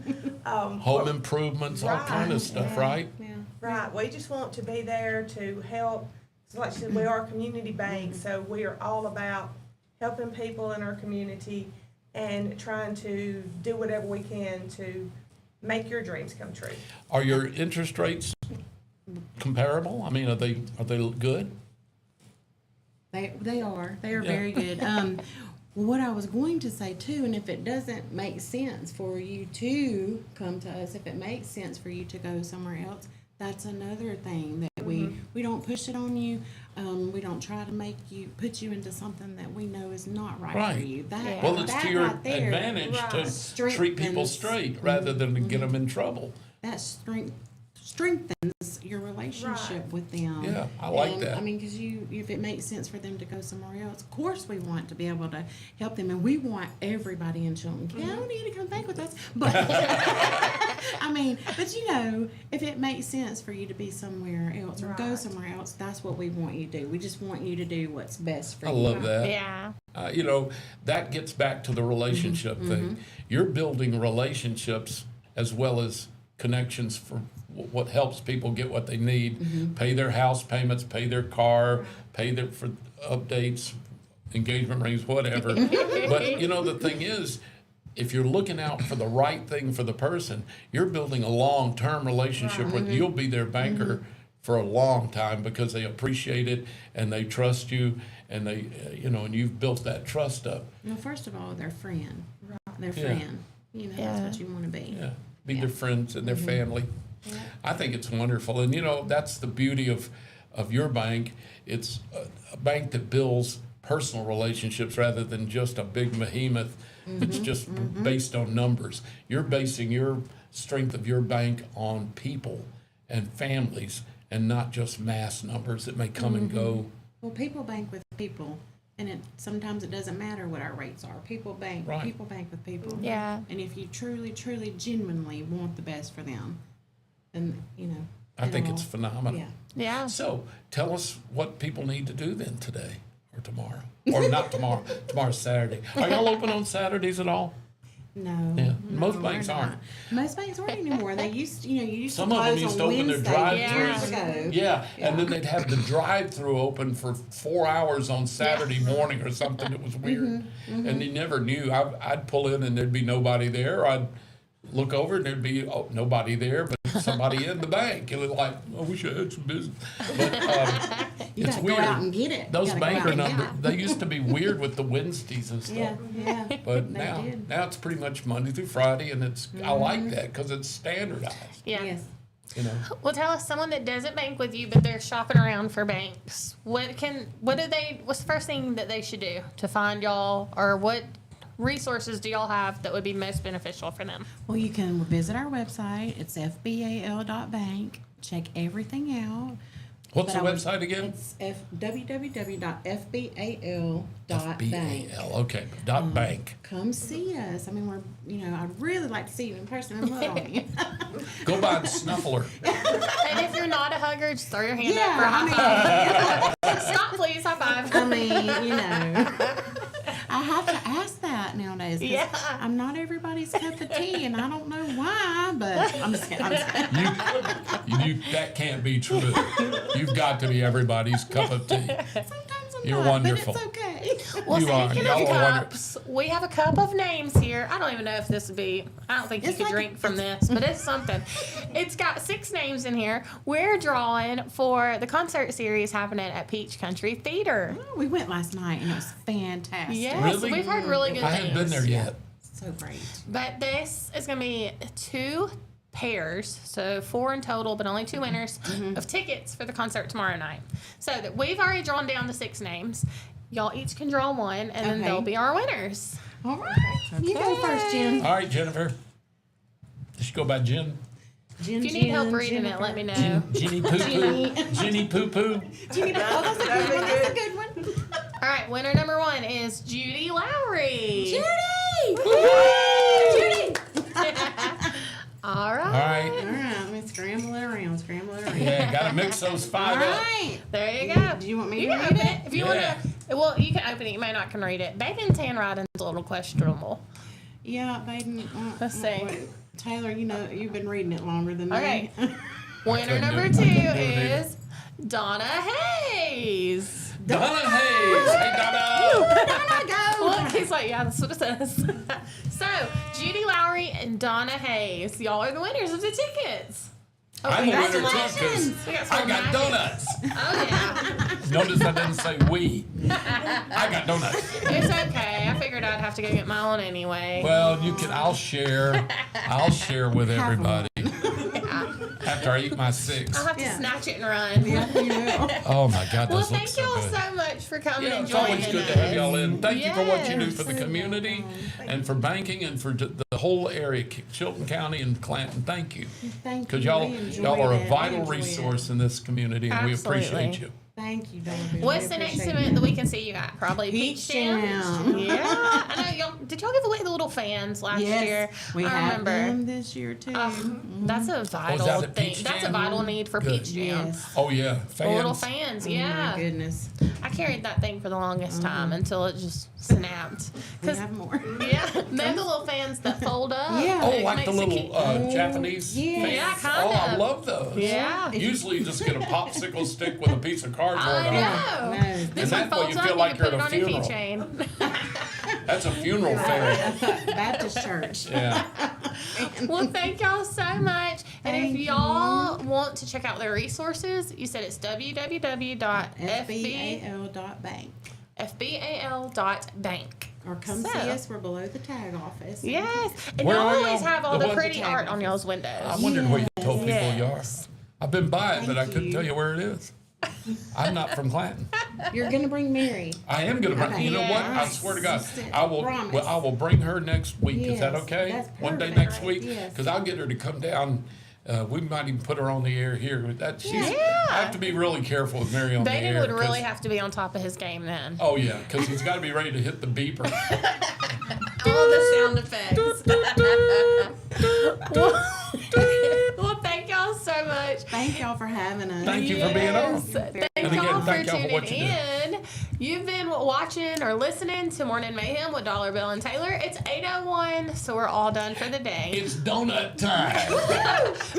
Home improvements, all kind of stuff, right? Yeah. Right. We just want to be there to help. So like I said, we are a community bank, so we are all about helping people in our community and trying to do whatever we can to make your dreams come true. Are your interest rates comparable? I mean, are they good? They are Yeah. very good. What I was going to say too, and if it doesn't make sense for you to come to us, if it makes sense for you to go somewhere else, that's another thing that we don't push it on you. We don't try to put you into something that we know is not right, Right. for you. That, Well, it's that to your right there, advantage to treat people Strengthens- straight rather than to get them in trouble. that strengthens your relationship Right. with them. Yeah, I like And, that. I mean, because if it makes sense for them to go somewhere else, of course we want to be able to help them, and we want everybody in Chilton. Yeah, I don't need to come back with us, but I mean, but if it makes sense for you to be somewhere else or go Right. somewhere else, that's what we want you to do. We just want you to do what's best for I you. love that. Yeah. That gets back to the relationship thing. You're building relationships as well as connections for what helps people get what they need, pay their house payments, pay their car, for updates, engagement rings, whatever. But the thing is, if you're looking out for the right thing for the person, you're building a long-term relationship with. You'll be their banker for a long time because they appreciate it and they trust you, and they, and you've built that trust up. Well, first of all, they're friend. Their Yeah. friend. That's Yeah. what you want to be. Yeah, be their friends and their family. I think it's wonderful, and that's the beauty of your bank. It's a bank that builds personal relationships rather than just a big behemoth that's just based on numbers. You're basing your strength of your bank on people and families, and not just mass numbers that may come and go. Well, people bank with people, and sometimes it doesn't matter what our rates are. People bank Right. with people. Yeah. And if you truly, truly, genuinely want the best for them, then I think it'll- it's phenomenal. Yeah. Yeah. So tell us what people need to do then today or tomorrow. Or not tomorrow. Tomorrow's Saturday. Are y'all open on Saturdays at all? No. Yeah. no, Most we're banks not. aren't. Most banks aren't anymore. They used to, you used Some to of them close used to on open their Wednesday drive-thrus. years ago. Yeah, and then they'd have the drive-through open for 4 hours on Saturday morning or something. It was weird. And you never knew. I'd pull in and there'd be nobody there. I'd look over and there'd be nobody there, but somebody in the bank. It was like, I wish I had some business. But You it's gotta weird. go out and get it. Those You gotta go banker out and get numbers, they used to be weird with the Wednesdays and stuff. it. Yeah, yeah. But They now did. it's pretty much Monday through Friday, and I like that because it's standardized. Yeah. Yes. Well, tell us someone that doesn't bank with you, but they're shopping around for banks. What's the first thing that they should do to find y'all, or what resources do y'all have that would be most beneficial for them? Well, you can visit our website. It's fbal.bank. Check everything out. What's the But I would- website again? It's www.fbal.bank. FBAL. Okay, dot bank. Come see us. I mean, I'd really like to see you in person and love on you. Go by and snuffle her. And if you're not a hugger, just throw your hand Yeah, up for a high five. Stop, please, high five. I mean, I have to ask that nowadays. 'Cause Yeah. I'm not everybody's cup of tea, and I don't know why, but I'm just kidding. That can't be true. You've got to be everybody's cup of tea. Sometimes I'm You're not, wonderful. but it's okay. Well, You are. speaking Y'all of are wonderful. cups, we have a cup of names here. I don't even know if this would be, I don't think you It's could like drink from this, but it's something. It's got 6 names in here. We're drawing for the concert series happening at Peach Country Theater. Oh, we went last night, and it was fantastic. Yes, Really? we've heard really good I things. haven't been there yet. So great. But this is going to be 2 pairs, so 4 in total, but only 2 winners of tickets for the concert tomorrow night. So that we've already drawn down the 6 names. Y'all each can draw one, and then Okay. they'll be our winners. All right. You go first, Jen. All right, Jennifer. Does she go by Jen? Jen, If you need help reading it, let me know. Jenny Poo Poo. Jenny Poo Poo. Jen, that's a good one. That's a good one. All right, winner number 1 is Judy Lowry. Judy! Judy! All All right. right. All right, let me scramble it around. Yeah, got to mix those All 5 up. right. There you go. Do you want me You to can read open it? it if you want to. Well, you can open it. You may not can read it. Bathing tan writing's a little questionable. Yeah, Baden. Let's see. wait. Taylor, you know, you've been reading it longer than Okay. me. Winner number I 2 couldn't do it is Donna Hayes. Donna Hayes. Hey, Donna. Look, he's like, yeah, that's what it says. So, Judy Lowry and Donna Hayes, y'all are the winners of the tickets. I'm a winner too congratulations. because We got I some got magic. donuts. Oh, yeah. Notice I didn't say we. I got donuts. It's okay. I figured I'd have to go get my own anyway. Well, you can. I'll share. I'll share with everybody after I eat my 6. I'll have to Yeah. snatch it and run. Yeah, you will. Oh my God, Well, those look thank so y'all good. so much for coming Yeah, and it's joining always good us. to have y'all in. Thank you for what you do for the Yes. community and for banking and for the whole area, Chilton County and Clanton. Thank you. Thank you. Because y'all, We enjoy y'all are a that. vital We enjoy it. resource in this community, and we Absolutely. appreciate you. Thank you, Donna. What's We the next appreciate event it. that we can see you at? Probably Peach Jam. Yeah, I know. Y'all, did y'all give away the little fans last Yes, year? we I have remember. them this year too. That's a vital at thing. Peach That's a Jam? vital need for Good. Peach Jam. Yes. Oh yeah, The little fans. fans, Oh yeah. my goodness. I carried that thing for the longest time until it just snapped. We have more. Yeah, they're the little fans that fold up. Yeah. Oh, It like the makes it little cute. Japanese yes. fans? Yeah, kind Oh, I of. love those. Yeah. Usually you just get a popsicle stick with a piece of cardboard I on it. know. No. This And one that way folds you up. feel You like can put you're it at a on a funeral. keychain. That's a funeral fair. Baptist church. Yeah. Well, thank y'all so much. And if Thank y'all want to check out their resources, you said it's FBAL.bank. www.fbal.bank. Or come So. see us. We're below the tag office. Yes. And Where y'all are always y'all? have all The the what? pretty The art tag on y'all's windows. I wondered where you told people you are. Yes. I've been by it, but I Thank couldn't you. tell you where it is. I'm not from Clanton. You're gonna bring Mary. I am gonna bring. Okay. You know what? I Yes. swear to God, Sister, I will. promise. Well, I will bring her next week. Is that Yes, okay? that's One day perfect. next week, Yes. because I'll get her to come down. We might even put her on the air here. That she's. Yeah. I have to be really careful with Mary on the Baden air. would really 'cause- have to be on top of his game then. Oh yeah, because he's got to be ready to hit the beeper. All the sound effects. Well, thank y'all so much. Thank y'all for having us. Thank you for being on. Yes. Thank And again, y'all for thank y'all for tuning what you do. in. You've been watching or listening to Morning Mayhem with Dollar Bill and Taylor. It's 8:01, so we're all done for the day. It's donut time.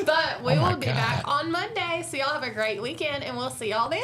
But we Oh my will be God. back on Monday, so y'all have a great weekend, and we'll see y'all then.